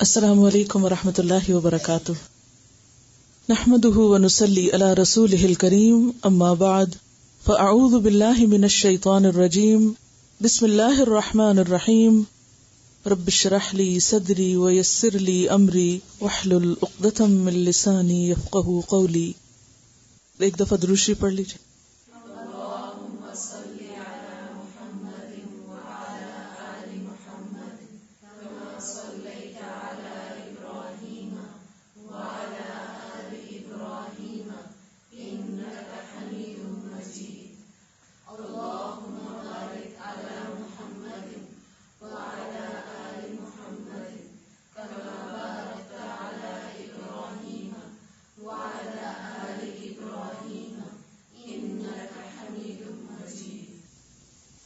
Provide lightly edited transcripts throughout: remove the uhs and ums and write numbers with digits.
السلام علیکم ورحمۃ اللہ وبرکاتہ. نحمده ونصلی علی رسولہ الکریم اما بعد فاعوذ باللہ من الشیطان الرجیم بسم اللہ الرحمن الرحیم رب اشرح لی صدری ویسر لی امری واحلل عقدۃ من لسانی یفقہوا قولی. ایک دفعہ درود شریف پڑھ لیجیے.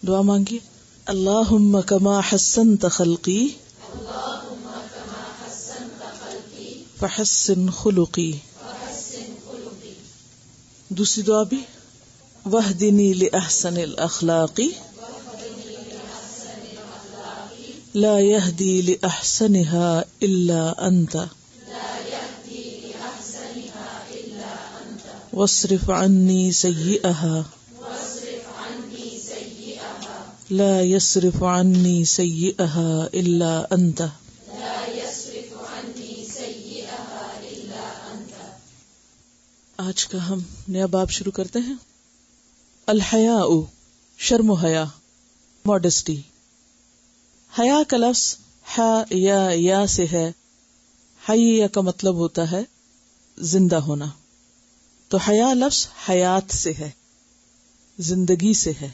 دعا مانگیے. اللہم کما حسنت خلقی فحسن خلقی. دوسری دعا بھی واہدنی لأحسن الاخلاق لا یہدی لأحسنها الا انت واصرف عنی سیئها لا يصرف عني سيئها الا انت. آج کا ہم نیا باب شروع کرتے ہیں. الحیاء شرم و حیا، ماڈسٹی. حیا کا لفظ حا یا سے ہے. حیا کا مطلب ہوتا ہے زندہ ہونا، تو حیا لفظ حیات سے ہے، زندگی سے ہے.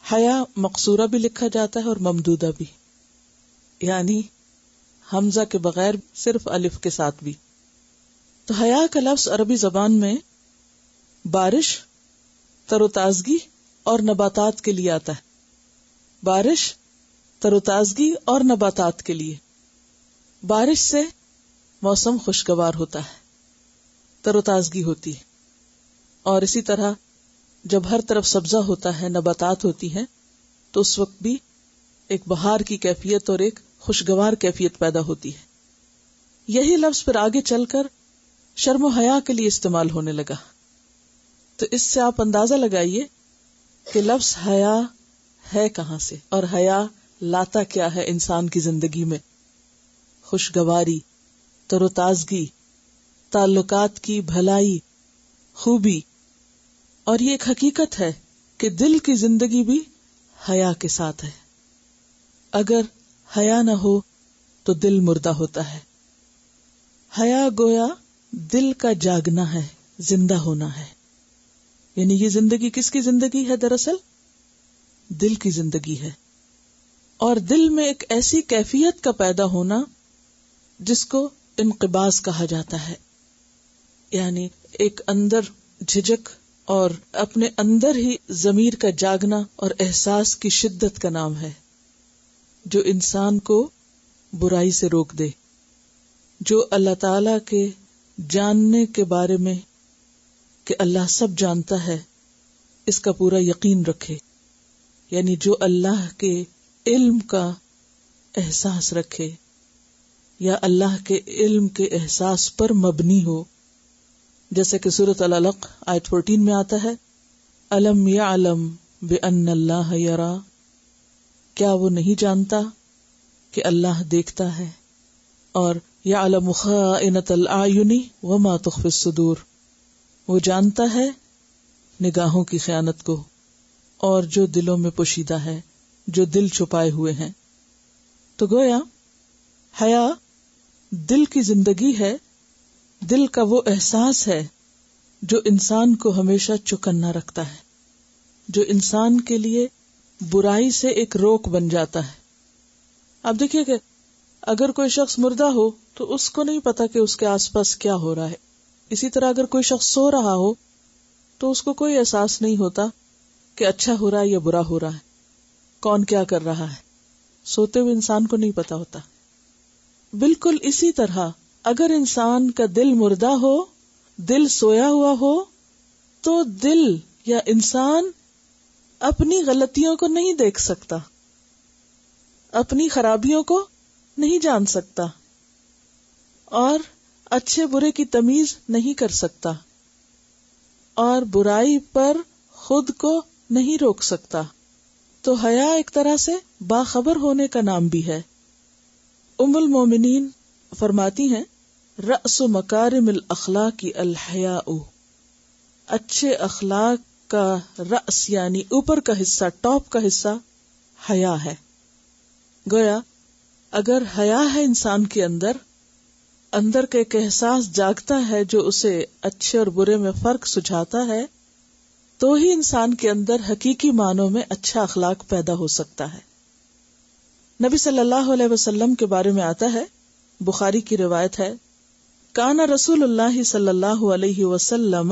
حیا مقصورہ بھی لکھا جاتا ہے اور ممدودہ بھی، یعنی حمزہ کے بغیر صرف الف کے ساتھ بھی. تو حیا کا لفظ عربی زبان میں بارش، تر و تازگی اور نباتات کے لیے آتا ہے. بارش، تر و تازگی اور نباتات کے لیے. بارش سے موسم خوشگوار ہوتا ہے، تر و تازگی ہوتی ہے، اور اسی طرح جب ہر طرف سبزہ ہوتا ہے، نباتات ہوتی ہیں، تو اس وقت بھی ایک بہار کی کیفیت اور ایک خوشگوار کیفیت پیدا ہوتی ہے. یہی لفظ پھر آگے چل کر شرم و حیا کے لیے استعمال ہونے لگا. تو اس سے آپ اندازہ لگائیے کہ لفظ حیا ہے کہاں سے، اور حیا لاتا کیا ہے انسان کی زندگی میں. خوشگواری، تر و تازگی، تعلقات کی بھلائی، خوبی. اور یہ ایک حقیقت ہے کہ دل کی زندگی بھی حیا کے ساتھ ہے. اگر حیا نہ ہو تو دل مردہ ہوتا ہے. حیا گویا دل کا جاگنا ہے، زندہ ہونا ہے. یعنی یہ زندگی کس کی زندگی ہے؟ دراصل دل کی زندگی ہے. اور دل میں ایک ایسی کیفیت کا پیدا ہونا جس کو انقباض کہا جاتا ہے، یعنی ایک اندر جھجک اور اپنے اندر ہی ضمیر کا جاگنا اور احساس کی شدت کا نام ہے، جو انسان کو برائی سے روک دے، جو اللہ تعالی کے جاننے کے بارے میں کہ اللہ سب جانتا ہے اس کا پورا یقین رکھے. یعنی جو اللہ کے علم کا احساس رکھے یا اللہ کے علم کے احساس پر مبنی ہو. جیسے کہ سورۃ العلق آیت 14 میں آتا ہے، الم یعلم بان اللہ یرا، کیا وہ نہیں جانتا کہ اللہ دیکھتا ہے. اور یعلم خائنۃ الاعین وما تخفی الصدور، وہ جانتا ہے نگاہوں کی خیانت کو اور جو دلوں میں پوشیدہ ہے، جو دل چھپائے ہوئے ہیں. تو گویا حیا دل کی زندگی ہے، دل کا وہ احساس ہے جو انسان کو ہمیشہ چوکنا رکھتا ہے، جو انسان کے لیے برائی سے ایک روک بن جاتا ہے. آپ دیکھیے کہ اگر کوئی شخص مردہ ہو تو اس کو نہیں پتا کہ اس کے آس پاس کیا ہو رہا ہے. اسی طرح اگر کوئی شخص سو رہا ہو تو اس کو کوئی احساس نہیں ہوتا کہ اچھا ہو رہا ہے یا برا ہو رہا ہے، کون کیا کر رہا ہے. سوتے ہوئے انسان کو نہیں پتا ہوتا. بالکل اسی طرح اگر انسان کا دل مردہ ہو، دل سویا ہوا ہو، تو دل یا انسان اپنی غلطیوں کو نہیں دیکھ سکتا، اپنی خرابیوں کو نہیں جان سکتا اور اچھے برے کی تمیز نہیں کر سکتا اور برائی پر خود کو نہیں روک سکتا، تو حیا ایک طرح سے باخبر ہونے کا نام بھی ہے۔ ام المومنین فرماتی ہیں رأس مکارم الاخلاق الحیاء، اچھے اخلاق کا رأس یعنی اوپر کا حصہ، ٹاپ کا حصہ حیا ہے۔ گویا اگر حیا ہے انسان کے اندر کا ایک احساس جاگتا ہے جو اسے اچھے اور برے میں فرق سجھاتا ہے، تو ہی انسان کے اندر حقیقی معنوں میں اچھا اخلاق پیدا ہو سکتا ہے۔ نبی صلی اللہ علیہ وسلم کے بارے میں آتا ہے، بخاری کی روایت ہے، کان رسول اللہ صلی اللہ علیہ وسلم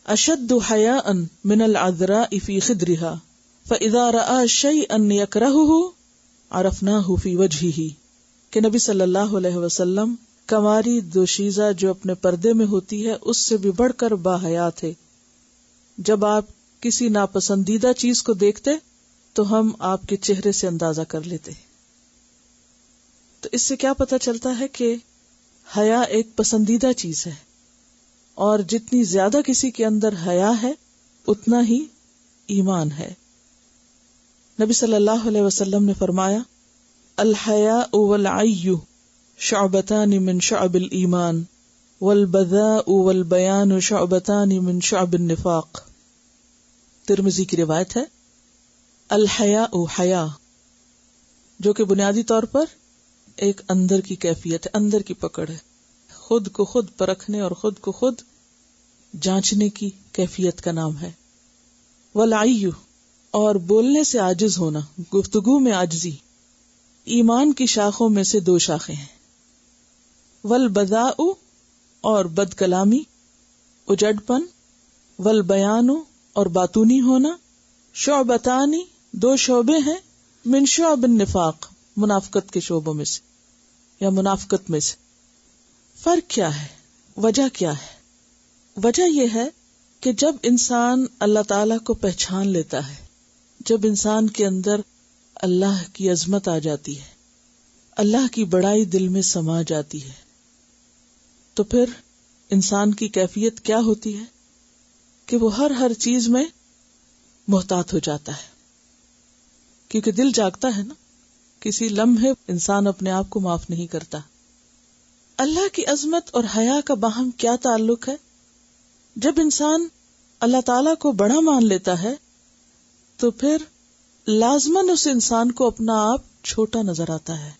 اشد حیاء من العذراء فی خدرها فاذا رأى شیئا یکرہہ عرفناہ فی وجہہ، کہ نبی صلی اللہ علیہ وسلم کنواری دوشیزہ جو اپنے پردے میں ہوتی ہے اس سے بھی بڑھ کر باحیا تھے۔ جب آپ کسی ناپسندیدہ چیز کو دیکھتے تو ہم آپ کے چہرے سے اندازہ کر لیتے۔ تو اس سے کیا پتہ چلتا ہے کہ حیا ایک پسندیدہ چیز ہے، اور جتنی زیادہ کسی کے اندر حیا ہے اتنا ہی ایمان ہے۔ نبی صلی اللہ علیہ وسلم نے فرمایا الحیاء والعی شعبتان من شعب الایمان والبذاء والبیان شعبتان من شعب النفاق۔ ترمذی کی روایت ہے، الحیاء حیا، جو کہ بنیادی طور پر ایک اندر کی کیفیت ہے، اندر کی پکڑ ہے، خود کو خود پرکھنے اور خود کو خود جانچنے کی کیفیت کا نام ہے۔ والعی، اور بولنے سے عاجز ہونا، گفتگو میں عاجزی، ایمان کی شاخوں میں سے 2 شاخیں ہیں۔ والبذاء، اور بد کلامی، اجڑ پن، والبیان، اور باتونی ہونا، شعبتانی، 2 شعبے ہیں، من شعب النفاق، منافقت کے شعبوں میں سے یا منافقت میں سے۔ فرق کیا ہے؟ وجہ کیا ہے؟ وجہ یہ ہے کہ جب انسان اللہ تعالی کو پہچان لیتا ہے، جب انسان کے اندر اللہ کی عظمت آ جاتی ہے، اللہ کی بڑائی دل میں سما جاتی ہے، تو پھر انسان کی کیفیت کیا ہوتی ہے کہ وہ ہر چیز میں محتاط ہو جاتا ہے، کیونکہ دل جاگتا ہے نا، کسی لمحے انسان اپنے آپ کو معاف نہیں کرتا۔ اللہ کی عظمت اور حیا کا باہم کیا تعلق ہے؟ جب انسان اللہ تعالیٰ کو بڑا مان لیتا ہے تو پھر لازماً اس انسان کو اپنا آپ چھوٹا نظر آتا ہے،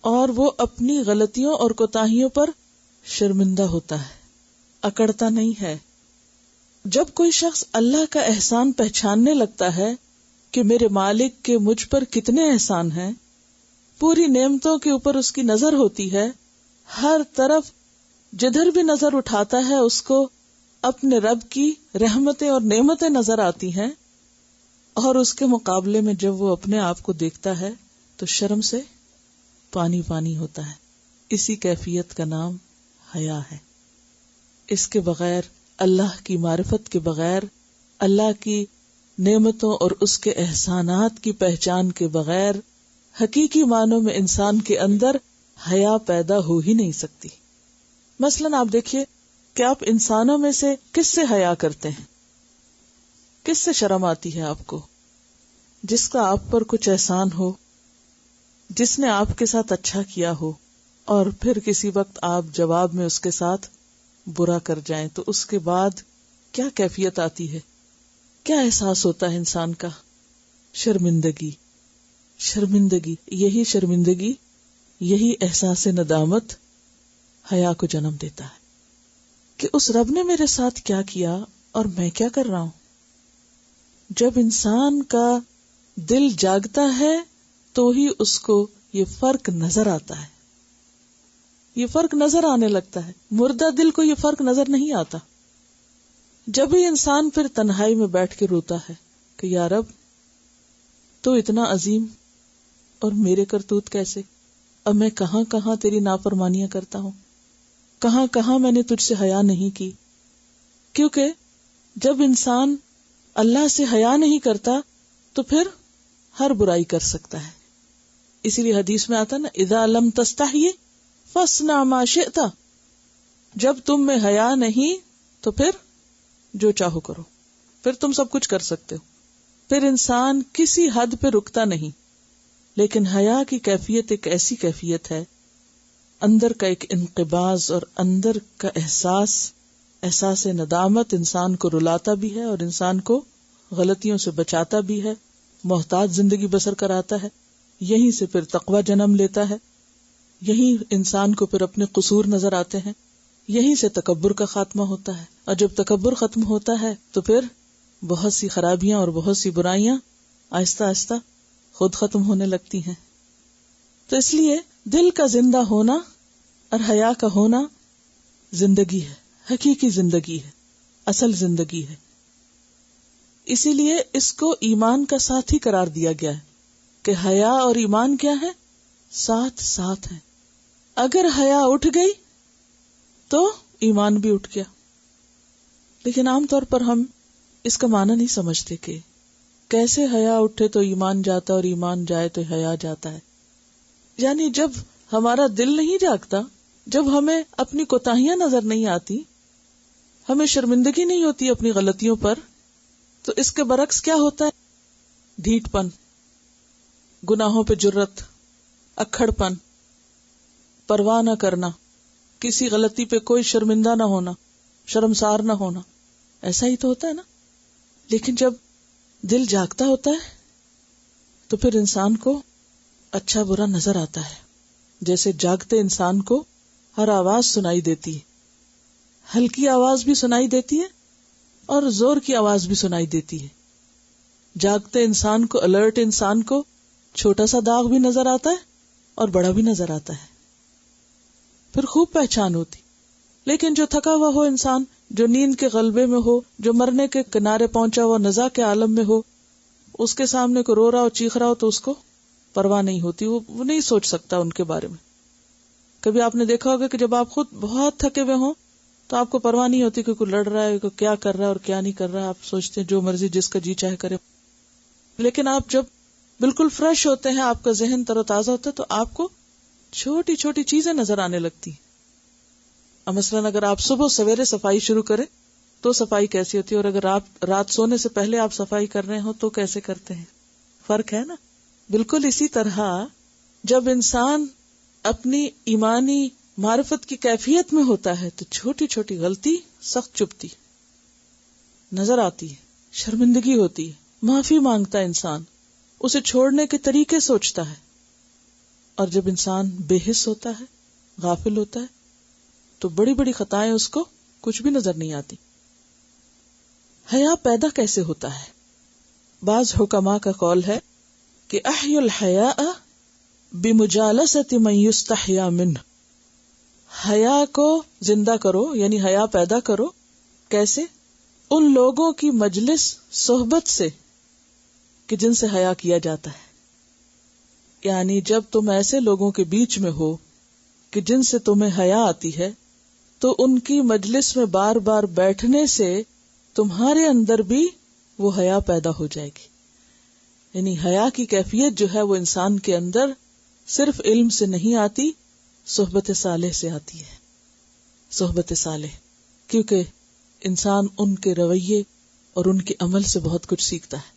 اور وہ اپنی غلطیوں اور کوتاہیوں پر شرمندہ ہوتا ہے، اکڑتا نہیں ہے۔ جب کوئی شخص اللہ کا احسان پہچاننے لگتا ہے کہ میرے مالک کے مجھ پر کتنے احسان ہیں، پوری نعمتوں کے اوپر اس کی نظر ہوتی ہے، ہر طرف جدھر بھی نظر اٹھاتا ہے اس کو اپنے رب کی رحمتیں اور نعمتیں نظر آتی ہیں، اور اس کے مقابلے میں جب وہ اپنے آپ کو دیکھتا ہے تو شرم سے پانی پانی ہوتا ہے۔ اسی کیفیت کا نام حیا ہے۔ اس کے بغیر، اللہ کی معرفت کے بغیر، اللہ کی نعمتوں اور اس کے احسانات کی پہچان کے بغیر، حقیقی معنوں میں انسان کے اندر حیا پیدا ہو ہی نہیں سکتی۔ مثلاً آپ دیکھیے کہ آپ انسانوں میں سے کس سے حیا کرتے ہیں؟ کس سے شرم آتی ہے آپ کو؟ جس کا آپ پر کچھ احسان ہو، جس نے آپ کے ساتھ اچھا کیا ہو، اور پھر کسی وقت آپ جواب میں اس کے ساتھ برا کر جائیں تو اس کے بعد کیا کیفیت آتی ہے، کیا احساس ہوتا ہے انسان کا؟ شرمندگی۔ شرمندگی، یہی شرمندگی، یہی احساس ندامت حیا کو جنم دیتا ہے کہ اس رب نے میرے ساتھ کیا کیا اور میں کیا کر رہا ہوں۔ جب انسان کا دل جاگتا ہے تو ہی اس کو یہ فرق نظر آتا ہے، یہ فرق نظر آنے لگتا ہے۔ مردہ دل کو یہ فرق نظر نہیں آتا۔ جب ہی انسان پھر تنہائی میں بیٹھ کے روتا ہے کہ یا رب تو اتنا عظیم اور میرے کرتوت کیسے، اب میں کہاں کہاں تیری نافرمانیاں کرتا ہوں، کہاں کہاں میں نے تجھ سے حیا نہیں کی۔ کیونکہ جب انسان اللہ سے حیا نہیں کرتا تو پھر ہر برائی کر سکتا ہے۔ اسی لیے حدیث میں آتا نا اذا لم تستحی فاصنع ما شئت، جب تم میں حیا نہیں تو پھر جو چاہو کرو، پھر تم سب کچھ کر سکتے ہو. پھر انسان کسی حد پہ رکتا نہیں. لیکن حیا کی کیفیت ایک ایسی کیفیت ہے، اندر کا ایک انقباض اور اندر کا احساس ندامت انسان کو رلاتا بھی ہے اور انسان کو غلطیوں سے بچاتا بھی ہے، محتاط زندگی بسر کراتا ہے. یہیں سے پھر تقوی جنم لیتا ہے، یہیں انسان کو پھر اپنے قصور نظر آتے ہیں، یہیں سے تکبر کا خاتمہ ہوتا ہے. اور جب تکبر ختم ہوتا ہے تو پھر بہت سی خرابیاں اور بہت سی برائیاں آہستہ آہستہ خود ختم ہونے لگتی ہیں. تو اس لیے دل کا زندہ ہونا اور حیا کا ہونا زندگی ہے، حقیقی زندگی ہے، اصل زندگی ہے. اسی لیے اس کو ایمان کا ساتھی قرار دیا گیا ہے کہ حیا اور ایمان کیا ہے؟ ساتھ ساتھ ہے. اگر حیا اٹھ گئی تو ایمان بھی اٹھ گیا. لیکن عام طور پر ہم اس کا معنی نہیں سمجھتے کہ کیسے حیا اٹھے تو ایمان جاتا اور ایمان جائے تو حیا جاتا ہے. یعنی جب ہمارا دل نہیں جاگتا، جب ہمیں اپنی کوتاہیاں نظر نہیں آتی، ہمیں شرمندگی نہیں ہوتی اپنی غلطیوں پر، تو اس کے برعکس کیا ہوتا ہے؟ ڈھیٹ پن، گناہوں پہ جرت، اکھڑ پن، پرواہ نہ کرنا، کسی غلطی پہ کوئی شرمندہ نہ ہونا، شرمسار نہ ہونا. ایسا ہی تو ہوتا ہے نا. لیکن جب دل جاگتا ہوتا ہے تو پھر انسان کو اچھا برا نظر آتا ہے. جیسے جاگتے انسان کو ہر آواز سنائی دیتی ہے، ہلکی آواز بھی سنائی دیتی ہے اور زور کی آواز بھی سنائی دیتی ہے. جاگتے انسان کو، الرٹ انسان کو چھوٹا سا داغ بھی نظر آتا ہے اور بڑا بھی نظر آتا ہے. پھر خوب پہچان ہوتی. لیکن جو تھکا ہوا ہو انسان، جو نیند کے غلبے میں ہو، جو مرنے کے کنارے پہنچا ہوا نزا کے عالم میں ہو، اس کے سامنے کو رو رہا ہو، چیخ رہا ہو تو اس کو پرواہ نہیں ہوتی، وہ نہیں سوچ سکتا ان کے بارے میں. کبھی آپ نے دیکھا ہوگا کہ جب آپ خود بہت تھکے ہوئے ہوں تو آپ کو پرواہ نہیں ہوتی کہ کوئی لڑ رہا ہے، کوئی کیا کر رہا ہے اور کیا نہیں کر رہا ہے. آپ سوچتے ہیں جو مرضی جس کا جی چاہے کرے. لیکن آپ جب بالکل فریش ہوتے ہیں، آپ کا ذہن تر و تازہ ہوتا ہے، تو آپ کو چھوٹی چھوٹی چیزیں نظر آنے لگتی. مثلاً اگر آپ صبح سویرے صفائی شروع کریں تو صفائی کیسی ہوتی ہے، اور اگر آپ رات سونے سے پہلے آپ صفائی کر رہے ہو تو کیسے کرتے ہیں. فرق ہے نا. بالکل اسی طرح جب انسان اپنی ایمانی معرفت کی کیفیت میں ہوتا ہے تو چھوٹی چھوٹی غلطی سخت چبھتی نظر آتی ہے، شرمندگی ہوتی ہے، معافی مانگتا ہے انسان، اسے چھوڑنے کے طریقے سوچتا ہے. اور جب انسان بے حس ہوتا ہے، غافل ہوتا ہے، تو بڑی بڑی خطائیں اس کو کچھ بھی نظر نہیں آتی. حیا پیدا کیسے ہوتا ہے؟ بعض حکماء کا قول ہے کہ احیوا الحیاء بمجالست من یستحیا منہ. حیا کو زندہ کرو، یعنی حیا پیدا کرو. کیسے؟ ان لوگوں کی مجلس، صحبت سے کہ جن سے حیا کیا جاتا ہے. یعنی جب تم ایسے لوگوں کے بیچ میں ہو کہ جن سے تمہیں حیا آتی ہے تو ان کی مجلس میں بار بار بیٹھنے سے تمہارے اندر بھی وہ حیا پیدا ہو جائے گی. یعنی حیا کی کیفیت جو ہے وہ انسان کے اندر صرف علم سے نہیں آتی، صحبت صالح سے آتی ہے. صحبت صالح، کیونکہ انسان ان کے رویے اور ان کے عمل سے بہت کچھ سیکھتا ہے.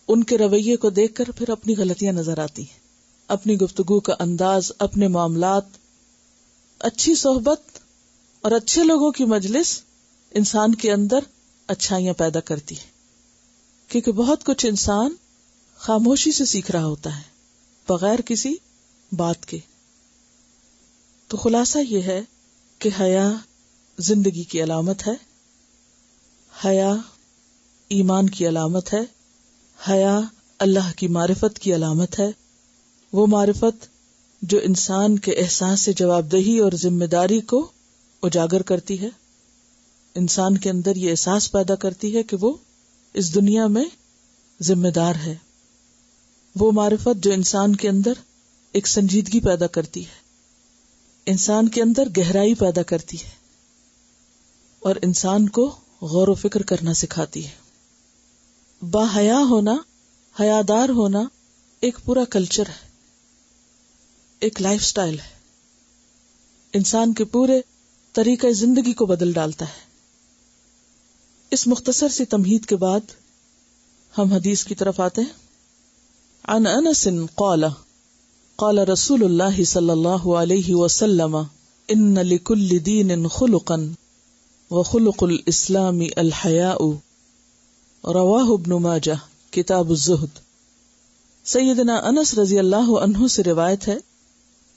ان کے رویے کو دیکھ کر پھر اپنی غلطیاں نظر آتی ہیں، اپنی گفتگو کا انداز، اپنے معاملات. اچھی صحبت اور اچھے لوگوں کی مجلس انسان کے اندر اچھائیاں پیدا کرتی ہے، کیونکہ بہت کچھ انسان خاموشی سے سیکھ رہا ہوتا ہے، بغیر کسی بات کے. تو خلاصہ یہ ہے کہ حیا زندگی کی علامت ہے، حیا ایمان کی علامت ہے، حیا اللہ کی معرفت کی علامت ہے. وہ معرفت جو انسان کے احساس سے جواب دہی اور ذمہ داری کو اجاگر کرتی ہے، انسان کے اندر یہ احساس پیدا کرتی ہے کہ وہ اس دنیا میں ذمہ دار ہے. وہ معرفت جو انسان کے اندر ایک سنجیدگی پیدا کرتی ہے، انسان کے اندر گہرائی پیدا کرتی ہے اور انسان کو غور و فکر کرنا سکھاتی ہے. با حیا ہونا، حیادار ہونا ایک پورا کلچر ہے. ایک لائف سٹائل ہے، انسان کے پورے طریقہ زندگی کو بدل ڈالتا ہے. اس مختصر سی تمہید کے بعد ہم حدیث کی طرف آتے ہیں. عن انس قال قال رسول اللہ صلی اللہ علیہ وسلم ان لکل دین خلقا وخلق الاسلام الحیاء. رواہ ابن ماجہ کتاب الزہد. سیدنا انس رضی اللہ عنہ سے روایت ہے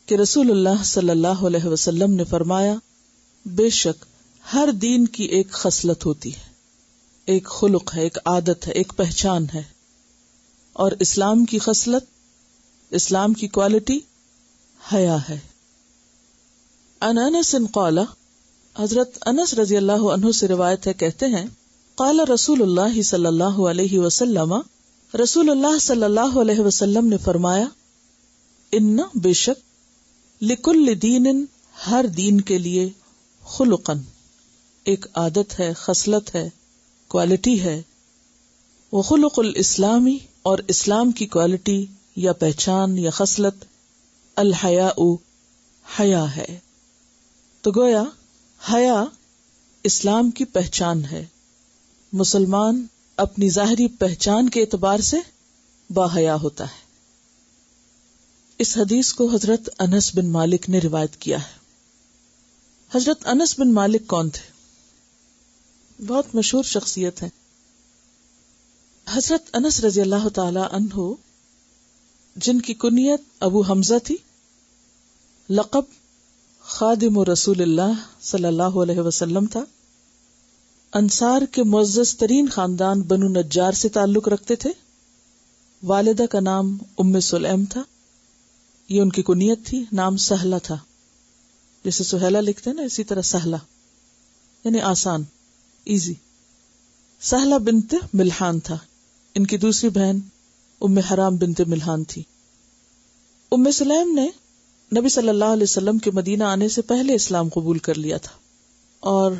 کہ رسول اللہ صلی اللہ علیہ وسلم نے فرمایا، بے شک ہر دین کی ایک خصلت ہوتی ہے، ایک خلق ہے، ایک عادت ہے، ایک پہچان ہے، اور اسلام کی خصلت، اسلام کی کوالٹی حیا ہے. عن انس قال، حضرت انس رضی اللہ عنہ سے روایت ہے، کہتے ہیں قال رسول اللہ صلی اللہ علیہ وسلم، رسول اللہ صلی اللہ علیہ وسلم نے فرمایا، ان بے شک لکل دین ہر دین کے لیے خلقن ایک عادت ہے، خصلت ہے، کوالٹی ہے، وخلق الاسلامی اور اسلام کی کوالٹی یا پہچان یا خصلت الحیاء حیا ہے. تو گویا حیا اسلام کی پہچان ہے. مسلمان اپنی ظاہری پہچان کے اعتبار سے باحیا ہوتا ہے. اس حدیث کو حضرت انس بن مالک نے روایت کیا ہے. حضرت انس بن مالک کون تھے؟ بہت مشہور شخصیت ہے. حضرت انس رضی اللہ تعالی عنہ جن کی کنیت ابو حمزہ تھی، لقب خادم رسول اللہ صلی اللہ علیہ وسلم تھا، انصار کے معزز ترین خاندان بنو نجار سے تعلق رکھتے تھے. والدہ کا نام ام سلیم تھا، یہ ان کی کنیت تھی. نام سہلہ تھا، جیسے سہیلہ لکھتے ہیں نا، اسی طرح سہلہ یعنی آسان، ایزی. سہلہ بنت ملحان تھا. ان کی دوسری بہن ام حرام بنت ملحان تھی. ام سلیم نے نبی صلی اللہ علیہ وسلم کے مدینہ آنے سے پہلے اسلام قبول کر لیا تھا، اور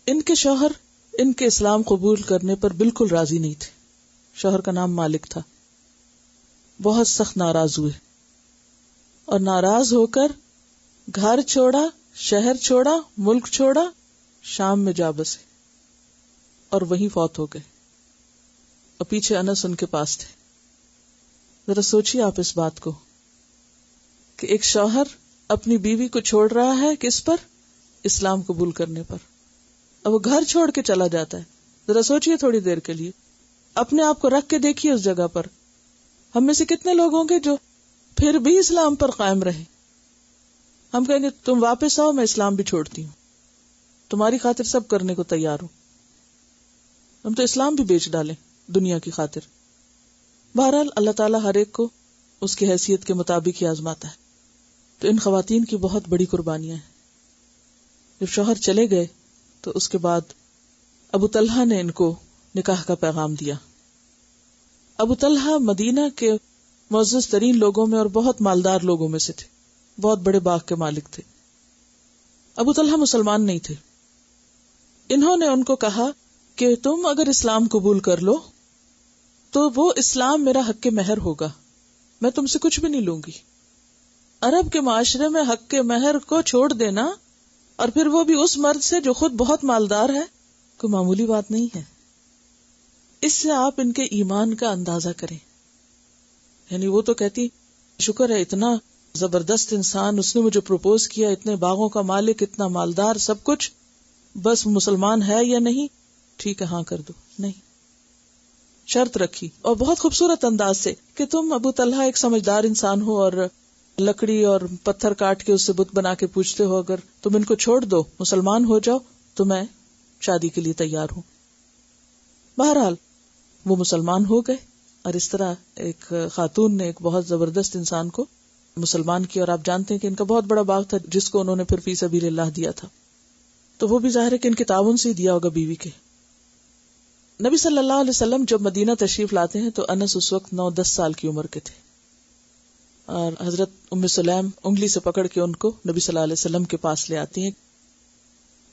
ان کے شوہر ان کے اسلام قبول کرنے پر بالکل راضی نہیں تھے. شوہر کا نام مالک تھا. بہت سخت ناراض ہوئے، اور ناراض ہو کر گھر چھوڑا، شہر چھوڑا، ملک چھوڑا، شام میں جا بسے اور وہیں فوت ہو گئے. اور پیچھے انس ان کے پاس تھے. ذرا سوچیے آپ اس بات کو کہ ایک شوہر اپنی بیوی کو چھوڑ رہا ہے کس پر؟ اسلام قبول کرنے پر. اب وہ گھر چھوڑ کے چلا جاتا ہے. ذرا سوچیے تھوڑی دیر کے لیے، اپنے آپ کو رکھ کے دیکھیے اس جگہ پر. ہم میں سے کتنے لوگ ہوں گے جو پھر بھی اسلام پر قائم رہے؟ ہم کہیں گے تم واپس آؤ، میں اسلام بھی چھوڑتی ہوں، تمہاری خاطر سب کرنے کو تیار ہوں. ہم تو اسلام بھی بیچ ڈالیں دنیا کی خاطر. بہرحال اللہ تعالیٰ ہر ایک کو اس کی حیثیت کے مطابق ہی آزماتا ہے. تو ان خواتین کی بہت بڑی قربانیاں ہیں. جب شوہر چلے گئے تو اس کے بعد ابو طلحہ نے ان کو نکاح کا پیغام دیا. ابو طلحہ مدینہ کے معزز ترین لوگوں میں اور بہت مالدار لوگوں میں سے تھے، بہت بڑے باغ کے مالک تھے. ابو طلحہ مسلمان نہیں تھے. انہوں نے ان کو کہا کہ تم اگر اسلام قبول کر لو تو وہ اسلام میرا حق مہر ہوگا، میں تم سے کچھ بھی نہیں لوں گی. عرب کے معاشرے میں حق مہر کو چھوڑ دینا، اور پھر وہ بھی اس مرد سے جو خود بہت مالدار ہے، کوئی معمولی بات نہیں ہے. اس سے آپ ان کے ایمان کا اندازہ کریں. یعنی وہ تو کہتی شکر ہے اتنا زبردست انسان، اس نے مجھے پروپوز کیا، اتنے باغوں کا مالک، اتنا مالدار، سب کچھ، بس مسلمان ہے یا نہیں؟ ٹھیک ہے، ہاں کر دو. نہیں، شرط رکھی، اور بہت خوبصورت انداز سے کہ تم ابو طلحہ ایک سمجھدار انسان ہو اور لکڑی اور پتھر کاٹ کے اس سے بت بنا کے پوچھتے ہو، اگر تم ان کو چھوڑ دو، مسلمان ہو جاؤ، تو میں شادی کے لیے تیار ہوں. بہرحال وہ مسلمان ہو گئے، اور اس طرح ایک خاتون نے ایک بہت زبردست انسان کو مسلمان کیا. اور آپ جانتے ہیں کہ ان کا بہت بڑا باغ تھا جس کو انہوں نے پھر فی سبیل اللہ دیا تھا. تو وہ بھی ظاہر ہے کہ ان کے تعاون سے ہی دیا ہوگا بیوی کے. نبی صلی اللہ علیہ وسلم جب مدینہ تشریف لاتے ہیں تو انس اس وقت 9-10 سال کی عمر کے تھے، اور حضرت ام سلیم انگلی سے پکڑ کے ان کو نبی صلی اللہ علیہ وسلم کے پاس لے آتی ہیں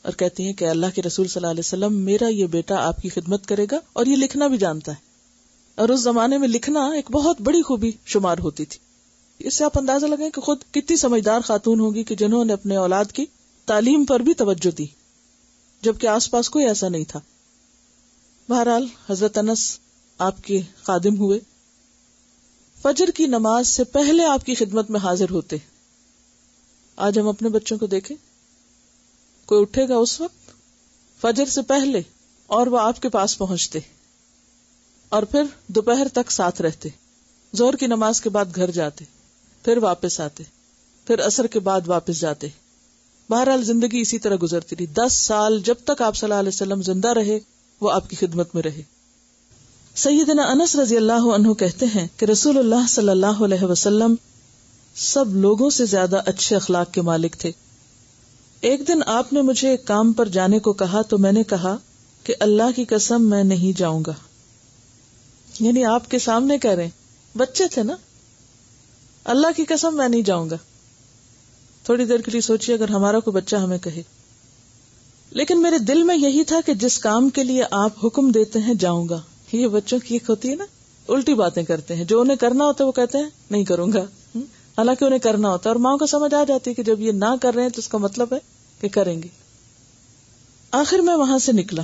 اور کہتی ہیں کہ اللہ کے رسول صلی اللہ علیہ وسلم، میرا یہ بیٹا آپ کی خدمت کرے گا اور یہ لکھنا بھی جانتا ہے. اور اس زمانے میں لکھنا ایک بہت بڑی خوبی شمار ہوتی تھی. اس سے آپ اندازہ لگائیں کہ خود کتنی سمجھدار خاتون ہوگی کہ جنہوں نے اپنے اولاد کی تعلیم پر بھی توجہ دی، جبکہ آس پاس کوئی ایسا نہیں تھا. بہرحال حضرت انس آپ کے خادم ہوئے. فجر کی نماز سے پہلے آپ کی خدمت میں حاضر ہوتے. آج ہم اپنے بچوں کو دیکھیں، کوئی اٹھے گا اس وقت فجر سے پہلے اور وہ آپ کے پاس پہنچتے، اور پھر دوپہر تک ساتھ رہتے. ظہر کی نماز کے بعد گھر جاتے، پھر واپس آتے، پھر عصر کے بعد واپس جاتے. بہرحال زندگی اسی طرح گزرتی رہی. 10 سال جب تک آپ صلی اللہ علیہ وسلم زندہ رہے وہ آپ کی خدمت میں رہے. سیدنا انس رضی اللہ عنہ کہتے ہیں کہ رسول اللہ صلی اللہ علیہ وسلم سب لوگوں سے زیادہ اچھے اخلاق کے مالک تھے. ایک دن آپ نے مجھے ایک کام پر جانے کو کہا تو میں نے کہا کہ اللہ کی قسم میں نہیں جاؤں گا. یعنی آپ کے سامنے کہہ رہے ہیں، بچے تھے نا، اللہ کی قسم میں نہیں جاؤں گا. تھوڑی دیر کے لیے سوچیے اگر ہمارا کوئی بچہ ہمیں کہے. لیکن میرے دل میں یہی تھا کہ جس کام کے لیے آپ حکم دیتے ہیں جاؤں گا. یہ بچوں کی ایک ہوتی ہے نا، الٹی باتیں کرتے ہیں. جو انہیں کرنا ہوتا ہے وہ کہتے ہیں نہیں کروں گا، حالانکہ انہیں کرنا ہوتا ہے. اور ماں کو سمجھ آ جاتی ہے کہ جب یہ نہ کر رہے ہیں تو اس کا مطلب ہے کہ کریں گے. آخر میں وہاں سے نکلا،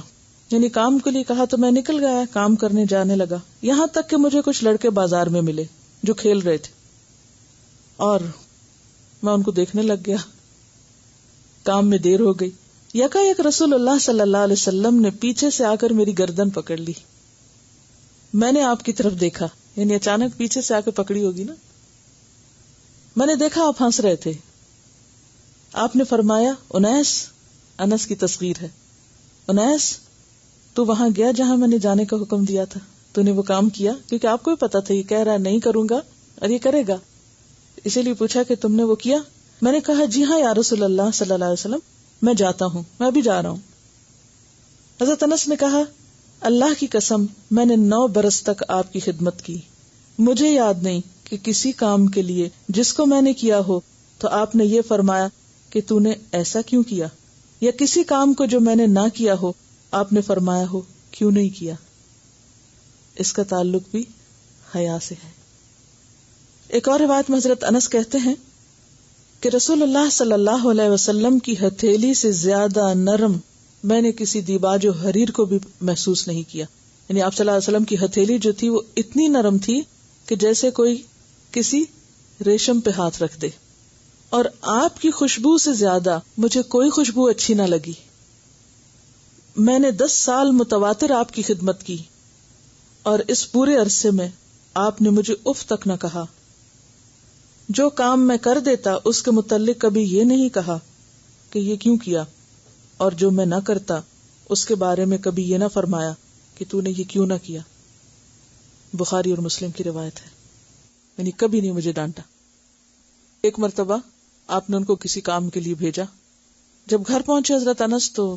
یعنی کام کے لیے کہا تو میں نکل گیا، کام کرنے جانے لگا. یہاں تک کہ مجھے کچھ لڑکے بازار میں ملے جو کھیل رہے تھے، اور میں ان کو دیکھنے لگ گیا. کام میں دیر ہو گئی. یکایک رسول اللہ صلی اللہ علیہ وسلم نے پیچھے سے آ کر میری گردن پکڑ لی. میں نے آپ کی طرف دیکھا، یعنی اچانک پیچھے سے آ کے پکڑی ہوگی نا. میں نے دیکھا آپ ہنس رہے تھے. آپ نے فرمایا انیس، انس کی تصغیر ہے، انیس تو وہاں گیا جہاں میں نے جانے کا حکم دیا تھا، تو نے وہ کام کیا؟ کیونکہ آپ کو بھی پتا تھا یہ کہہ رہا نہیں کروں گا اور یہ کرے گا، اسی لیے پوچھا کہ تم نے وہ کیا؟ میں نے کہا جی ہاں یا رسول اللہ صلی اللہ علیہ وسلم، میں جاتا ہوں، میں بھی جا رہا ہوں. حضرت انس نے کہا اللہ کی قسم میں نے 9 برس تک آپ کی خدمت کی، مجھے یاد نہیں کہ کسی کام کے لیے جس کو میں نے کیا ہو تو آپ نے یہ فرمایا کہ تو نے ایسا کیوں کیا، یا کسی کام کو جو میں نے نہ کیا ہو آپ نے فرمایا ہو کیوں نہیں کیا. اس کا تعلق بھی حیا سے ہے. ایک اور روایت میں حضرت انس کہتے ہیں کہ رسول اللہ صلی اللہ علیہ وسلم کی ہتھیلی سے زیادہ نرم میں نے کسی دیباج و حریر کو بھی محسوس نہیں کیا. یعنی آپ صلی اللہ علیہ وسلم کی ہتھیلی جو تھی وہ اتنی نرم تھی کہ جیسے کوئی کسی ریشم پہ ہاتھ رکھ دے. اور آپ کی خوشبو سے زیادہ مجھے کوئی خوشبو اچھی نہ لگی. میں نے 10 سال متواتر آپ کی خدمت کی، اور اس پورے عرصے میں آپ نے مجھے اف تک نہ کہا. جو کام میں کر دیتا اس کے متعلق کبھی یہ نہیں کہا کہ یہ کیوں کیا، اور جو میں نہ کرتا اس کے بارے میں کبھی یہ نہ فرمایا کہ تو نے یہ کیوں نہ کیا. بخاری اور مسلم کی روایت ہے. یعنی کبھی نہیں مجھے ڈانٹا. ایک مرتبہ آپ نے ان کو کسی کام کے لیے بھیجا. جب گھر پہنچے حضرت انس تو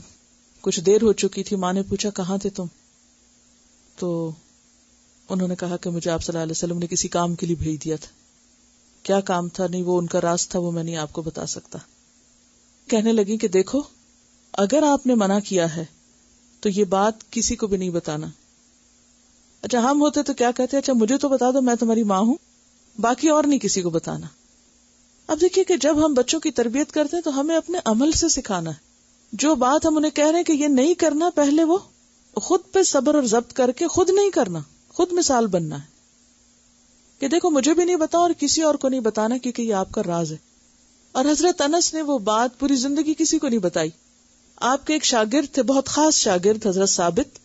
کچھ دیر ہو چکی تھی. ماں نے پوچھا کہاں تھے تم؟ تو انہوں نے کہا کہ مجھے آپ صلی اللہ علیہ وسلم نے کسی کام کے لیے بھیج دیا تھا. کیا کام تھا؟ نہیں، وہ ان کا راز تھا، وہ میں نہیں آپ کو بتا سکتا. کہنے لگی کہ دیکھو اگر آپ نے منع کیا ہے تو یہ بات کسی کو بھی نہیں بتانا. اچھا ہم ہوتے تو کیا کہتے؟ اچھا مجھے تو بتا دو، میں تمہاری ماں ہوں، باقی اور نہیں کسی کو بتانا. اب دیکھیے کہ جب ہم بچوں کی تربیت کرتے ہیں تو ہمیں اپنے عمل سے سکھانا ہے. جو بات ہم انہیں کہہ رہے ہیں کہ یہ نہیں کرنا، پہلے وہ خود پہ صبر اور ضبط کر کے خود نہیں کرنا، خود مثال بننا ہے کہ دیکھو مجھے بھی نہیں بتا اور کسی اور کو نہیں بتانا کیونکہ یہ آپ کا راز ہے. اور حضرت انس نے وہ بات پوری زندگی کسی کو نہیں بتائی. آپ کے ایک شاگرد تھے، بہت خاص شاگرد، حضرت ثابت.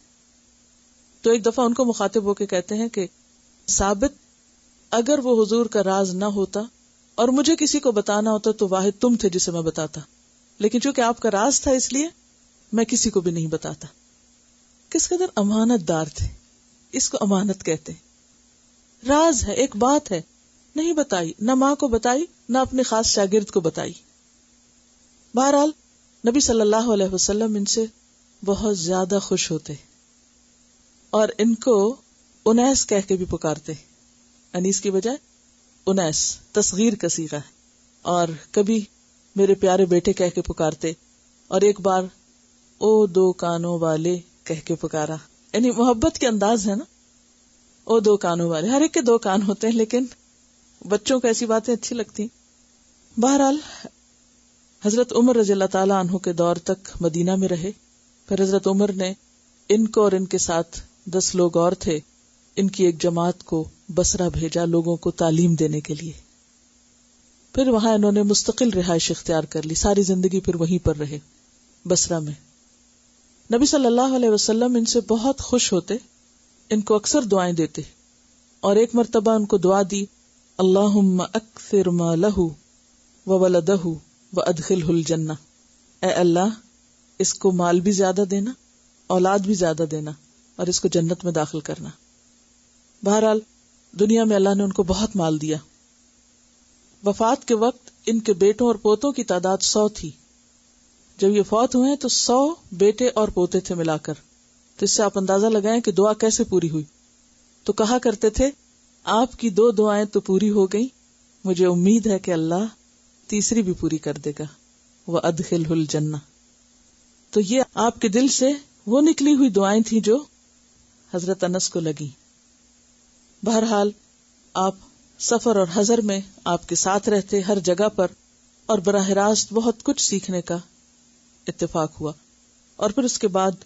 تو ایک دفعہ ان کو مخاطب ہو کے کہتے ہیں کہ ثابت اگر وہ حضور کا راز نہ ہوتا اور مجھے کسی کو بتانا ہوتا تو واحد تم تھے جسے میں بتاتا، لیکن چونکہ آپ کا راز تھا اس لیے میں کسی کو بھی نہیں بتاتا. کس قدر امانت دار تھے. اس کو امانت کہتے ہیں. راز ہے، ایک بات ہے، نہیں بتائی، نہ ماں کو بتائی نہ اپنے خاص شاگرد کو بتائی. بہرحال نبی صلی اللہ علیہ وسلم ان سے بہت زیادہ خوش ہوتے اور ان کو انیس کہہ کے بھی پکارتے. انیس کی بجائے انیس تصغیر کا صیغہ ہے. اور کبھی میرے پیارے بیٹے کہہ کے پکارتے، اور ایک بار او 2 کانوں والے کہہ کے پکارا. یعنی محبت کے انداز ہے نا، او 2 کانوں والے. ہر ایک کے 2 کان ہوتے ہیں لیکن بچوں کو ایسی باتیں اچھی لگتی. بہرحال حضرت عمر رضی اللہ تعالیٰ عنہ کے دور تک مدینہ میں رہے. پھر حضرت عمر نے ان کو اور ان کے ساتھ 10 لوگ اور تھے، ان کی ایک جماعت کو بصرہ بھیجا لوگوں کو تعلیم دینے کے لیے. پھر وہاں انہوں نے مستقل رہائش اختیار کر لی، ساری زندگی پھر وہیں پر رہے بصرہ میں. نبی صلی اللہ علیہ وسلم ان سے بہت خوش ہوتے، ان کو اکثر دعائیں دیتے، اور ایک مرتبہ ان کو دعا دی، اللہم اکثر مالہ وولدہ وادخلہ الجنہ، اے اللہ اس کو مال بھی زیادہ دینا، اولاد بھی زیادہ دینا، اور اس کو جنت میں داخل کرنا. بہرحال دنیا میں اللہ نے ان کو بہت مال دیا. وفات کے وقت ان کے بیٹوں اور پوتوں کی تعداد 100 تھی. جب یہ فوت ہوئے تو 100 بیٹے اور پوتے تھے ملا کر. تو اس سے آپ اندازہ لگائیں کہ دعا کیسے پوری ہوئی. تو کہا کرتے تھے آپ کی 2 دعائیں تو پوری ہو گئی، مجھے امید ہے کہ اللہ تیسری بھی پوری کر دے گا، وَأَدْخِلْهُ الْجَنَّةَ. تو یہ آپ کے دل سے وہ نکلی ہوئی دعائیں تھیں جو حضرت انس کو لگی. بہرحال آپ سفر اور حضر میں آپ کے ساتھ رہتے ہر جگہ پر، اور براہ راست بہت کچھ سیکھنے کا اتفاق ہوا. اور پھر اس کے بعد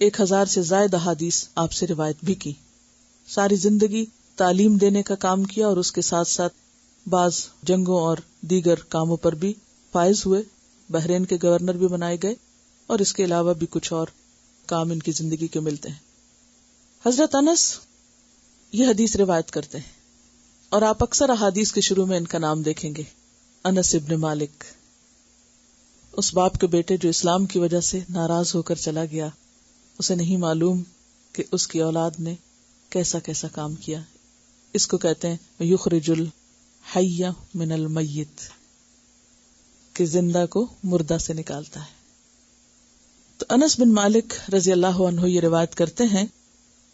1000 سے زائد احادیث آپ سے روایت بھی کی. ساری زندگی تعلیم دینے کا کام کیا، اور اس کے ساتھ ساتھ بعض جنگوں اور دیگر کاموں پر بھی فائز ہوئے. بحرین کے گورنر بھی بنائے گئے، اور اس کے علاوہ بھی کچھ اور کام ان کی زندگی کے ملتے ہیں. حضرت انس یہ حدیث روایت کرتے ہیں، اور آپ اکثر احادیث کے شروع میں ان کا نام دیکھیں گے، انس ابن مالک. اس باپ کے بیٹے جو اسلام کی وجہ سے ناراض ہو کر چلا گیا، اسے نہیں معلوم کہ اس کی اولاد نے کیسا کیسا کام کیا. اس کو کہتے ہیں یخرج الحی من المیت، کہ زندہ کو مردہ سے نکالتا ہے. تو انس بن مالک رضی اللہ عنہ یہ روایت کرتے ہیں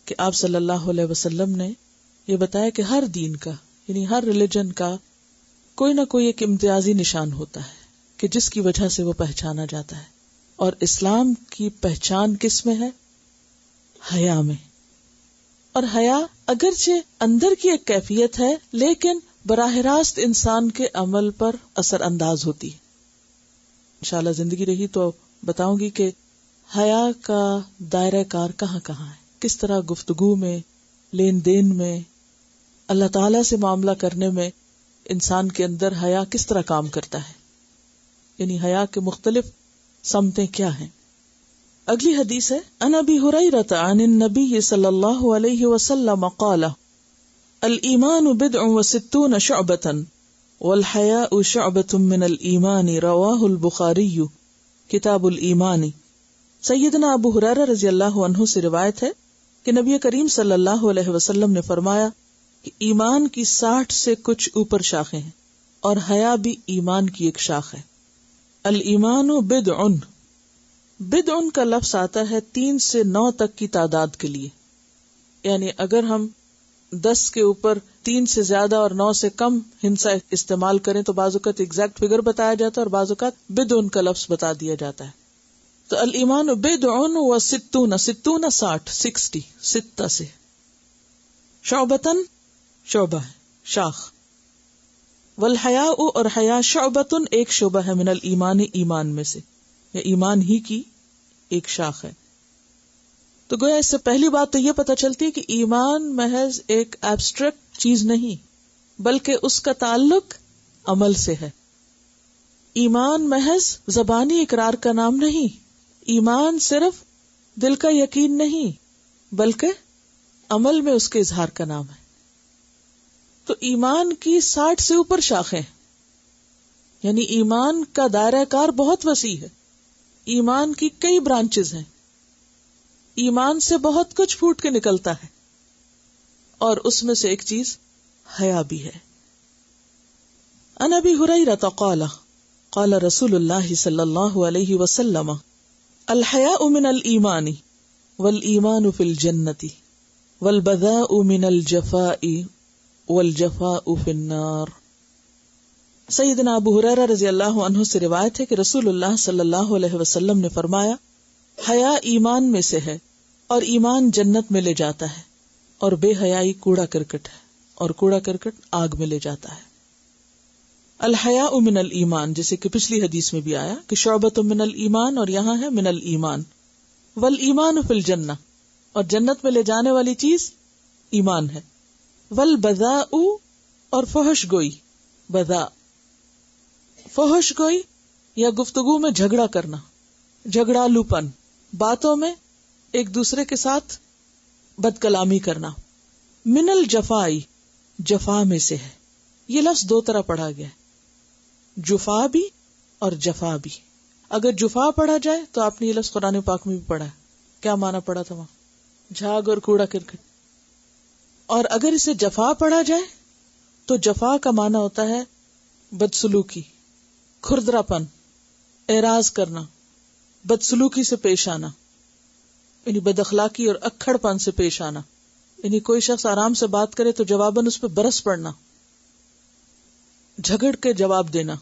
کہ آپ صلی اللہ علیہ وسلم نے یہ بتایا کہ ہر دین کا، یعنی ہر ریلیجن کا کوئی نہ کوئی ایک امتیازی نشان ہوتا ہے کہ جس کی وجہ سے وہ پہچانا جاتا ہے. اور اسلام کی پہچان کس میں ہے؟ حیا میں. اور حیا اگرچہ اندر کی ایک کیفیت ہے، لیکن براہ راست انسان کے عمل پر اثر انداز ہوتی ہے. انشاءاللہ زندگی رہی تو بتاؤں گی کہ حیا کا دائرہ کار کہاں کہاں ہے، کس طرح گفتگو میں، لین دین میں، اللہ تعالی سے معاملہ کرنے میں انسان کے اندر حیا کس طرح کام کرتا ہے، یعنی حیا کے مختلف سمتیں کیا ہیں. اگلی حدیث ہے عن ابی ہریرہ عن النبی صلی اللہ علیہ وسلم قال الایمان بضع وستون شعبۃ والحیاء شعبۃ من الایمان رواہ البخاری کتاب الایمان. سیدنا ابو ہریرہ رضی اللہ عنہ سے روایت ہے کہ نبی کریم صلی اللہ علیہ وسلم نے فرمایا کہ ایمان کی 60 سے کچھ اوپر شاخیں ہیں، اور حیا بھی ایمان کی ایک شاخ ہے. الایمان بدع، بدع کا لفظ آتا ہے 3 سے 9 تک کی تعداد کے لیے. یعنی اگر ہم 10 کے اوپر 3 سے زیادہ اور 9 سے کم ہندسہ استعمال کریں تو بعض اوقات ایگزیکٹ فگر بتایا جاتا ہے، اور بعض اوقات بدع کا لفظ بتا دیا جاتا ہے. تو الایمان بدع و ستون، 60 ستہ سے، شعبتن شعبہ ہے، شاخ، والحیاء اور حیا شعبتن ایک شعبہ ہے، من الایمان ایمان میں سے، یا ایمان ہی کی ایک شاخ ہے. تو گویا اس سے پہلی بات تو یہ پتہ چلتی ہے کہ ایمان محض ایک ایبسٹریکٹ چیز نہیں، بلکہ اس کا تعلق عمل سے ہے. ایمان محض زبانی اقرار کا نام نہیں، ایمان صرف دل کا یقین نہیں، بلکہ عمل میں اس کے اظہار کا نام ہے. تو ایمان کی 60 سے اوپر شاخیں، یعنی ایمان کا دائرہ کار بہت وسیع ہے. ایمان کی کئی برانچز ہیں، ایمان سے بہت کچھ پھوٹ کے نکلتا ہے، اور اس میں سے ایک چیز حیا بھی ہے. عن ابی ہریرہ قال قال رسول اللہ صلی اللہ علیہ وسلم الحیاء من الایمان والایمان فی الجنۃ والبذاء من الجفاء والجفاء فی النار. سیدنا ابو ہریرہ رضی اللہ عنہ سے روایت ہے کہ رسول اللہ صلی اللہ علیہ وسلم نے فرمایا، حیا ایمان میں سے ہے، اور ایمان جنت میں لے جاتا ہے، اور بے حیائی کوڑا کرکٹ ہے. اور کوڑا کرکٹ آگ میں لے جاتا ہے. الحیاء من الایمان، جیسے کہ پچھلی حدیث میں بھی آیا کہ شعبۃ من الایمان، اور یہاں ہے من الایمان. والایمان فی الجنہ، اور جنت میں لے جانے والی چیز ایمان ہے. والبذاء، اور فحش گوئی. بذاء فحش گوئی یا گفتگو میں جھگڑا کرنا، جھگڑالو پن، باتوں میں ایک دوسرے کے ساتھ بد کلامی کرنا. من الجفائی، جفا میں سے ہے. یہ لفظ دو طرح پڑھا گیا ہے، جفا بھی اور جفا بھی. اگر جفا پڑھا جائے تو آپ نے یہ لفظ قرآن پاک میں بھی پڑھا ہے. کیا معنی پڑھا تھا وہاں؟ جھاگ اور کوڑا کرکٹ. اور اگر اسے جفا پڑھا جائے تو جفا کا معنی ہوتا ہے بدسلوکی، کھردرا پن، اعراض کرنا، بدسلوکی سے پیش آنا، یعنی بد اخلاقی اور اکھڑ پن سے پیش آنا. یعنی کوئی شخص آرام سے بات کرے تو جواباً اس پہ برس پڑنا، جھگڑ کے جواب دینا،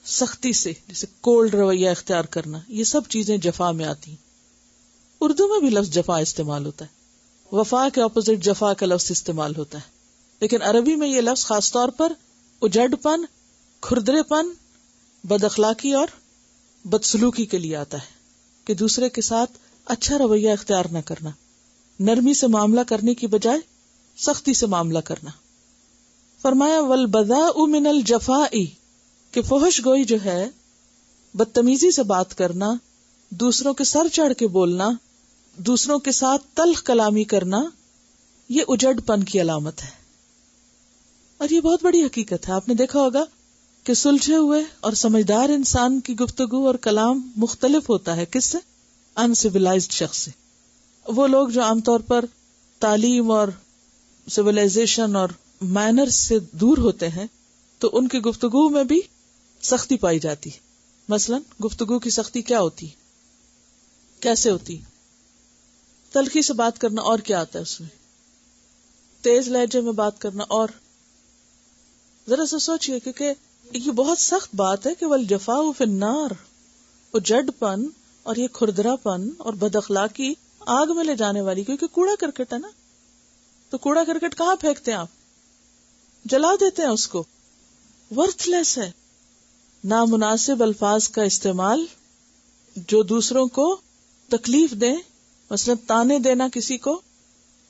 سختی سے جیسے کولڈ رویہ اختیار کرنا، یہ سب چیزیں جفا میں آتی ہیں. اردو میں بھی لفظ جفا استعمال ہوتا ہے، وفا کے اپوزٹ جفا کا لفظ استعمال ہوتا ہے، لیکن عربی میں یہ لفظ خاص طور پر اجڑ پن، کھردرے پن، بد اخلاقی اور بدسلوکی کے لیے آتا ہے، کہ دوسرے کے ساتھ اچھا رویہ اختیار نہ کرنا، نرمی سے معاملہ کرنے کی بجائے سختی سے معاملہ کرنا. فرمایا والبذاء من الجفاء، کہ فحش گوئی جو ہے، بدتمیزی سے بات کرنا، دوسروں کے سر چڑھ کے بولنا، دوسروں کے ساتھ تلخ کلامی کرنا، یہ اجڑ پن کی علامت ہے. اور یہ بہت بڑی حقیقت ہے. آپ نے دیکھا ہوگا کہ سلجھے ہوئے اور سمجھدار انسان کی گفتگو اور کلام مختلف ہوتا ہے کس سے؟ انسیولائزڈ شخص سے. وہ لوگ جو عام طور پر تعلیم اور سویلائزیشن اور مینرز سے دور ہوتے ہیں تو ان کی گفتگو میں بھی سختی پائی جاتی ہے. مثلا گفتگو کی سختی کیا ہوتی، کیسے ہوتی؟ تلخی سے بات کرنا، اور کیا آتا ہے اس میں؟ تیز لہجے میں بات کرنا. اور ذرا سا سوچئے، کیونکہ یہ بہت سخت بات ہے کہ والجفاء فی النار، اجڑ پن اور یہ کھردرا پن اور بد اخلاقی آگ میں لے جانے والی، کیونکہ کوڑا کرکٹ ہے نا. تو کوڑا کرکٹ کہاں پھینکتے ہیں آپ؟ جلا دیتے ہیں اس کو. ورتھ لیس ہے. نامناسب الفاظ کا استعمال جو دوسروں کو تکلیف دیں، مثلا تانے دینا، کسی کو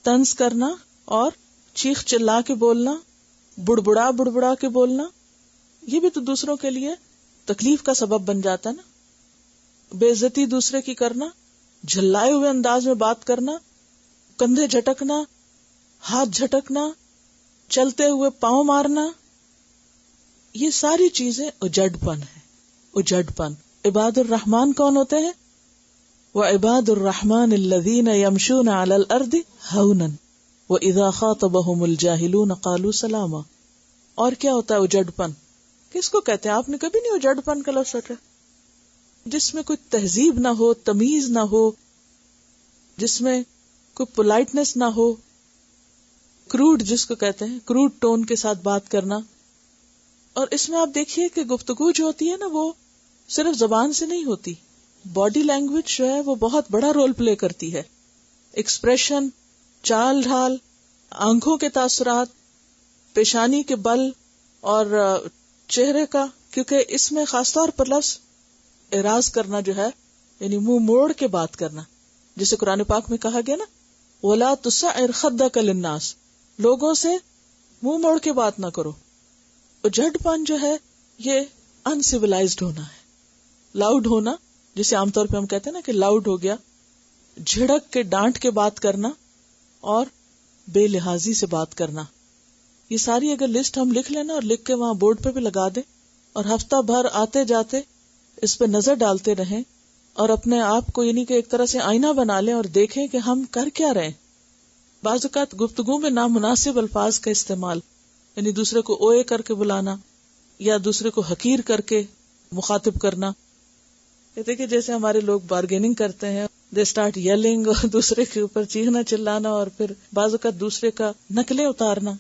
طنز کرنا اور چیخ چلا کے بولنا، بڑبڑا کے بولنا، یہ بھی تو دوسروں کے لیے تکلیف کا سبب بن جاتا ہے نا. بے عزتی دوسرے کی کرنا، جھلائے ہوئے انداز میں بات کرنا، کندھے جھٹکنا، ہاتھ جھٹکنا، چلتے ہوئے پاؤں مارنا، یہ ساری چیزیں اجڑ پن ہے. اجڑ پن. عباد الرحمن کون ہوتے ہیں؟ وعباد الرحمن الذین یمشون علی الارض ہونا واذا خاطبهم الجاہلون قالوا سلاما. اور کیا ہوتا ہے اجڑ پن؟ کس کو کہتے ہیں؟ آپ نے کبھی نہیں اجڑ پن کا لفظ سنا؟ جس میں کوئی تہذیب نہ ہو، تمیز نہ ہو، جس میں کوئی پولائٹنس نہ ہو، کروڈ جس کو کہتے ہیں، کروڈ ٹون کے ساتھ بات کرنا. اور اس میں آپ دیکھیے کہ گفتگو جو ہوتی ہے نا، وہ صرف زبان سے نہیں ہوتی، باڈی لینگویج جو ہے وہ بہت بڑا رول پلے کرتی ہے. ایکسپریشن، چال ڈھال، آنکھوں کے تاثرات، پیشانی کے بل اور چہرے کا، کیونکہ اس میں خاص طور پر لفظ اعراض کرنا جو ہے، یعنی منہ موڑ کے بات کرنا، جسے قرآن پاک میں کہا گیا نا وَلَا تُسَعِّرْ خَدَّكَ لِلنَّاسِ، لوگوں سے منہ موڑ کے بات نہ کرو. اجڑ پن جو ہے یہ انسیولائزڈ ہونا ہے، لاؤڈ ہونا، جسے عام طور پہ ہم کہتے ہیں نا کہ لاؤڈ ہو گیا، جھڑک کے ڈانٹ کے بات کرنا اور بے لحاظی سے بات کرنا. یہ ساری اگر لسٹ ہم لکھ لینا اور لکھ کے وہاں بورڈ پہ بھی لگا دیں اور ہفتہ بھر آتے جاتے اس پہ نظر ڈالتے رہیں اور اپنے آپ کو یعنی کہ ایک طرح سے آئینہ بنا لیں اور دیکھیں کہ ہم کر کیا رہے ہیں. بعض اوقات گفتگو میں نامناسب الفاظ کا استعمال، یعنی دوسرے کو اوئے کر کے بلانا یا دوسرے کو حقیر کر کے مخاطب کرنا. کہتے کہ جیسے ہمارے لوگ بارگیننگ کرتے ہیں، دے اسٹارٹ یلنگ، اور دوسرے کے اوپر چیخنا چلانا، اور پھر بعض اوقات دوسرے کا نقلیں اتارنا.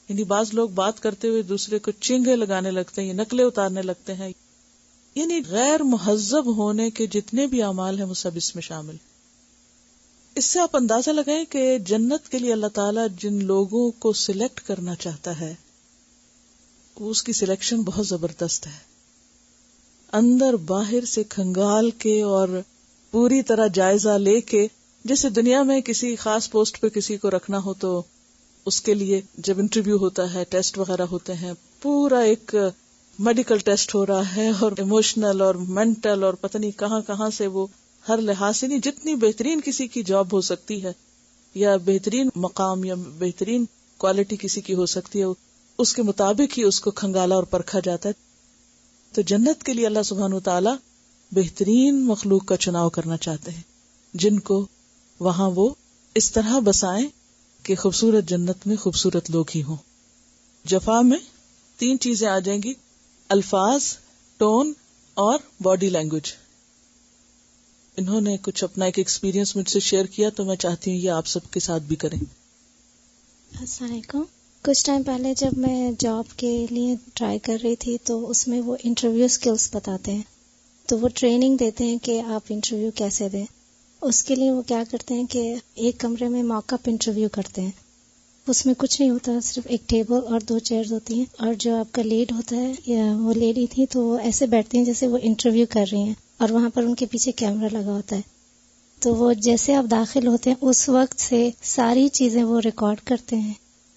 یعنی بعض لوگ بات کرتے ہوئے دوسرے کو چینگے لگانے لگتے ہیں یا نقلیں اتارنے لگتے ہیں. یعنی غیر مہذب ہونے کے جتنے بھی اعمال ہیں وہ سب اس میں شامل. اس سے آپ اندازہ لگائیں کہ جنت کے لیے اللہ تعالیٰ جن لوگوں کو سلیکٹ کرنا چاہتا ہے وہ اس کی سلیکشن بہت زبردست ہے. اندر باہر سے کھنگال کے اور پوری طرح جائزہ لے کے، جیسے دنیا میں کسی خاص پوسٹ پہ کسی کو رکھنا ہو تو اس کے لیے جب انٹرویو ہوتا ہے، ٹیسٹ وغیرہ ہوتے ہیں، پورا ایک میڈیکل ٹیسٹ ہو رہا ہے اور ایموشنل اور مینٹل اور پتہ نہیں کہاں کہاں سے وہ ہر لحاظ سے، نہیں جتنی بہترین کسی کی جاب ہو سکتی ہے یا بہترین مقام یا بہترین کوالٹی کسی کی ہو سکتی ہے، اس کے مطابق ہی اس کو کھنگالا اور پرکھا جاتا ہے. تو جنت کے لیے اللہ سبحانہ وتعالی بہترین مخلوق کا چناؤ کرنا چاہتے ہیں جن کو وہاں وہ اس طرح بسائیں کہ خوبصورت جنت میں خوبصورت لوگ ہی ہوں. جفا میں 3 چیزیں آ جائیں گی: الفاظ، ٹون اور باڈی لینگویج. انہوں نے کچھ اپنا ایک ایکسپیرینس مجھ سے شیئر کیا تو میں چاہتی ہوں یہ آپ سب کے ساتھ بھی کریں. السلام علیکم. کچھ ٹائم پہلے جب میں جاب کے لیے ٹرائی کر رہی تھی تو اس میں وہ انٹرویو سکلز بتاتے ہیں، تو وہ ٹریننگ دیتے ہیں کہ آپ انٹرویو کیسے دیں. اس کے لیے وہ کیا کرتے ہیں کہ ایک کمرے میں موک اپ انٹرویو کرتے ہیں. اس میں کچھ نہیں ہوتا، صرف ایک ٹیبل اور 2 چیئرز ہوتی ہیں، اور جو آپ کا لیڈ ہوتا ہے یا وہ لیڈی تھی تو وہ ایسے بیٹھتی ہیں جیسے وہ انٹرویو کر رہی ہیں، اور وہاں پر ان کے پیچھے کیمرہ لگا ہوتا ہے. تو وہ جیسے آپ داخل ہوتے ہیں اس وقت سے ساری چیزیں وہ ریکارڈ کرتے ہیں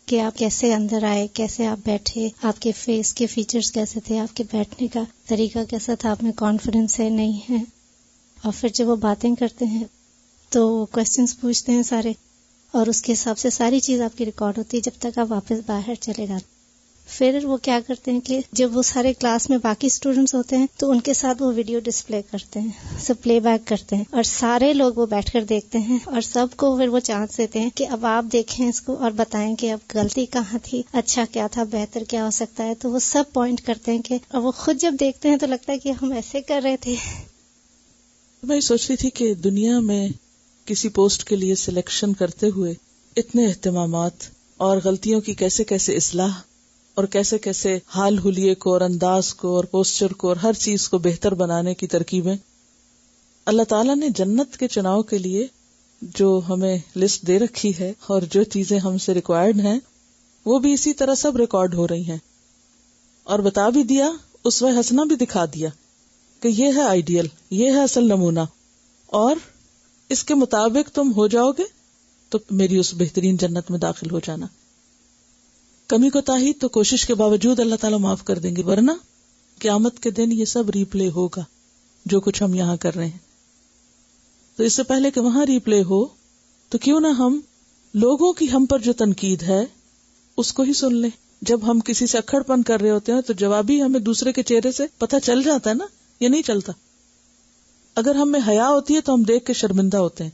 کہ آپ کیسے اندر آئے، کیسے آپ بیٹھے، آپ کے فیس کے فیچرز کیسے تھے، آپ کے بیٹھنے کا طریقہ کیسا تھا، آپ میں کانفیڈنس ہے نہیں ہے. اور پھر جب وہ باتیں کرتے ہیں تو وہ کویسچنز پوچھتے ہیں سارے، اور اس کے حساب سے ساری چیز آپ کی ریکارڈ ہوتی ہے جب تک آپ واپس باہر چلے جاتے. پھر وہ کیا کرتے ہیں کہ جب وہ سارے کلاس میں باقی اسٹوڈنٹس ہوتے ہیں تو ان کے ساتھ وہ ویڈیو ڈسپلے کرتے ہیں، سب پلے بیک کرتے ہیں، اور سارے لوگ وہ بیٹھ کر دیکھتے ہیں، اور سب کو پھر وہ چانس دیتے ہیں کہ اب آپ دیکھیں اس کو اور بتائیں کہ اب غلطی کہاں تھی، اچھا کیا تھا، بہتر کیا ہو سکتا ہے. تو وہ سب پوائنٹ کرتے ہیں کہ اور وہ خود جب دیکھتے ہیں تو لگتا ہے کہ ہم ایسے کر رہے تھے. میں سوچ رہی تھی کہ دنیا میں کسی پوسٹ کے لیے سلیکشن کرتے ہوئے اتنے اہتمامات اور غلطیوں کی کیسے کیسے اصلاح اور کیسے کیسے حال حلیے کو اور انداز کو اور پوسچر کو اور ہر چیز کو بہتر بنانے کی ترکیبیں. اللہ تعالیٰ نے جنت کے چناؤ کے لیے جو ہمیں لسٹ دے رکھی ہے اور جو چیزیں ہم سے ریکوائرڈ ہیں وہ بھی اسی طرح سب ریکارڈ ہو رہی ہیں، اور بتا بھی دیا، اسوہ حسنہ بھی دکھا دیا کہ یہ ہے آئیڈیل، یہ ہے اصل نمونہ، اور اس کے مطابق تم ہو جاؤ گے تو میری اس بہترین جنت میں داخل ہو جانا. کمی کوتاہی تو کوشش کے باوجود اللہ تعالیٰ معاف کر دیں گے، ورنہ قیامت کے دن یہ سب ری پلے ہوگا جو کچھ ہم یہاں کر رہے ہیں. تو اس سے پہلے کہ وہاں ری پلے ہو تو کیوں نہ ہم لوگوں کی ہم پر جو تنقید ہے اس کو ہی سن لیں. جب ہم کسی سے اکھڑ پن کر رہے ہوتے ہیں تو جوابی ہمیں دوسرے کے چہرے سے پتہ چل جاتا ہے نا، یہ نہیں چلتا. اگر ہم میں حیا ہوتی ہے تو ہم دیکھ کے شرمندہ ہوتے ہیں،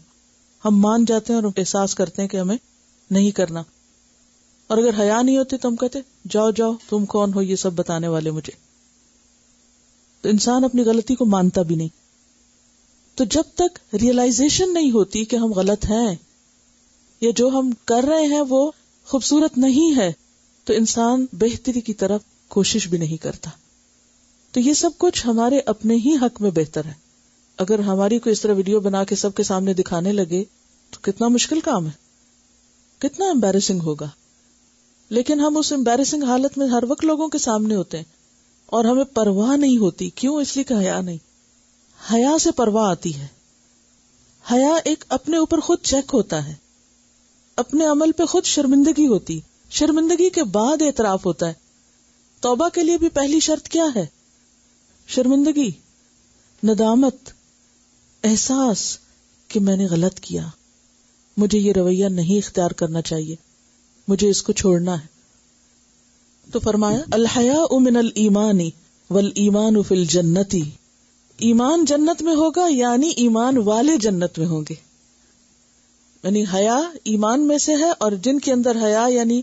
ہم مان جاتے ہیں اور احساس کرتے ہیں کہ ہمیں نہیں کرنا. اور اگر حیا نہیں ہوتی تو ہم کہتے جاؤ جاؤ، تم کون ہو یہ سب بتانے والے مجھے. تو انسان اپنی غلطی کو مانتا بھی نہیں. تو جب تک ریئلائزیشن نہیں ہوتی کہ ہم غلط ہیں یا جو ہم کر رہے ہیں وہ خوبصورت نہیں ہے تو انسان بہتری کی طرف کوشش بھی نہیں کرتا. تو یہ سب کچھ ہمارے اپنے ہی حق میں بہتر ہے. اگر ہماری کوئی اس طرح ویڈیو بنا کے سب کے سامنے دکھانے لگے تو کتنا مشکل کام ہے، کتنا امبیرسنگ ہوگا. لیکن ہم اس امبیرسنگ حالت میں ہر وقت لوگوں کے سامنے ہوتے ہیں اور ہمیں پرواہ نہیں ہوتی. کیوں؟ اس لیے کہ حیا نہیں. حیا سے پرواہ آتی ہے. حیا ایک اپنے اوپر خود چیک ہوتا ہے، اپنے عمل پہ خود شرمندگی ہوتی، شرمندگی کے بعد اعتراف ہوتا ہے. توبہ کے لیے بھی پہلی شرط کیا ہے؟ شرمندگی، ندامت، احساس کہ میں نے غلط کیا، مجھے یہ رویہ نہیں اختیار کرنا چاہیے، مجھے اس کو چھوڑنا ہے. تو فرمایا الحیاء من الایمان والایمان فی الجنت. ایمان جنت میں ہوگا یعنی ایمان والے جنت میں ہوں گے. یعنی حیا ایمان میں سے ہے، اور جن کے اندر حیا یعنی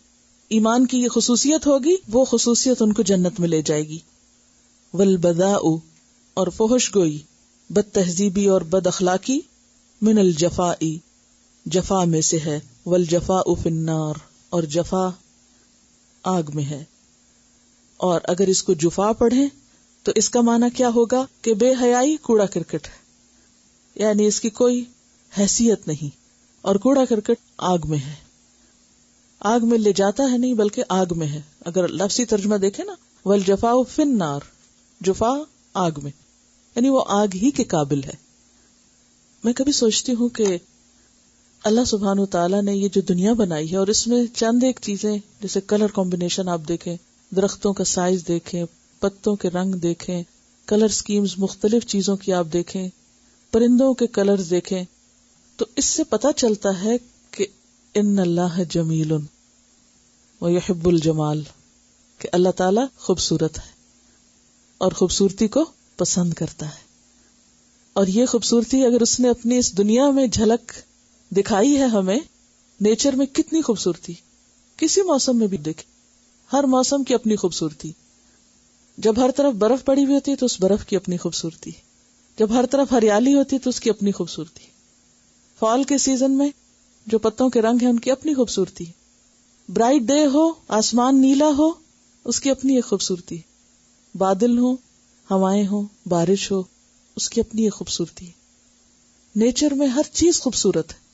ایمان کی یہ خصوصیت ہوگی وہ خصوصیت ان کو جنت میں لے جائے گی. والبذاء، اور فحش گوئی، بد تہذیبی اور بد اخلاقی، من الجفاء، جفا میں سے ہے. والجفاء فی النار، اور جفا آگ میں ہے. اور اگر اس کو جفا پڑھیں تو اس کا معنی کیا ہوگا کہ بے حیائی کوڑا کرکٹ ہے، یعنی اس کی کوئی حیثیت نہیں. اور کوڑا کرکٹ آگ میں ہے. آگ میں لے جاتا ہے نہیں بلکہ آگ میں ہے. اگر لفظی ترجمہ دیکھیں نا، والجفاء فی النار، جفا آگ میں، یعنی وہ آگ ہی کے قابل ہے. میں کبھی سوچتی ہوں کہ اللہ سبحانہ وتعالیٰ نے یہ جو دنیا بنائی ہے، اور اس میں چند ایک چیزیں جیسے کلر کمبینیشن آپ دیکھیں، درختوں کا سائز دیکھیں، پتوں کے رنگ دیکھیں، کلر سکیمز مختلف چیزوں کی آپ دیکھیں، پرندوں کے کلرز دیکھیں، تو اس سے پتہ چلتا ہے کہ ان اللہ جمیل ویحب الجمال، کہ اللہ تعالیٰ خوبصورت ہے اور خوبصورتی کو پسند کرتا ہے. اور یہ خوبصورتی اگر اس نے اپنی اس دنیا میں جھلک دکھائی ہے ہمیں، نیچر میں کتنی خوبصورتی، کسی موسم میں بھی دیکھیں، ہر موسم کی اپنی خوبصورتی. جب ہر طرف برف پڑی ہوئی ہوتی ہے تو اس برف کی اپنی خوبصورتی، جب ہر طرف ہریالی ہوتی ہے تو اس کی اپنی خوبصورتی. فال کے سیزن میں جو پتوں کے رنگ ہیں ان کی اپنی خوبصورتی. برائٹ ڈے ہو، آسمان نیلا ہو، اس کی اپنی ایک خوبصورتی. بادل ہو، ہوائیں ہو، بارش ہو، اس کی اپنی ایک خوبصورتی. نیچر میں ہر چیز خوبصورت ہے،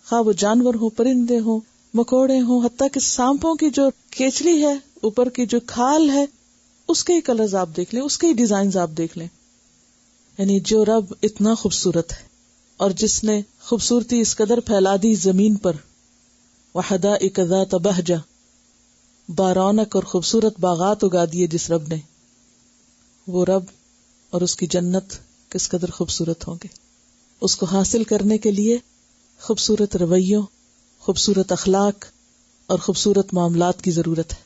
خواہ وہ جانور ہو، پرندے ہوں، مکوڑے ہوں، حتیٰ کہ سانپوں کی جو کیچلی ہے، اوپر کی جو کھال ہے، اس کے ہی کلرز آپ دیکھ لیں، اس کے ہی ڈیزائنز آپ دیکھ لیں. یعنی جو رب اتنا خوبصورت ہے اور جس نے خوبصورتی اس قدر پھیلا دی زمین پر، وحدائق ذات بہجہ، بارونق اور خوبصورت باغات اگا دیے جس رب نے، وہ رب اور اس کی جنت کس قدر خوبصورت ہوں گے. اس کو حاصل کرنے کے لیے خوبصورت رویوں، خوبصورت اخلاق اور خوبصورت معاملات کی ضرورت ہے.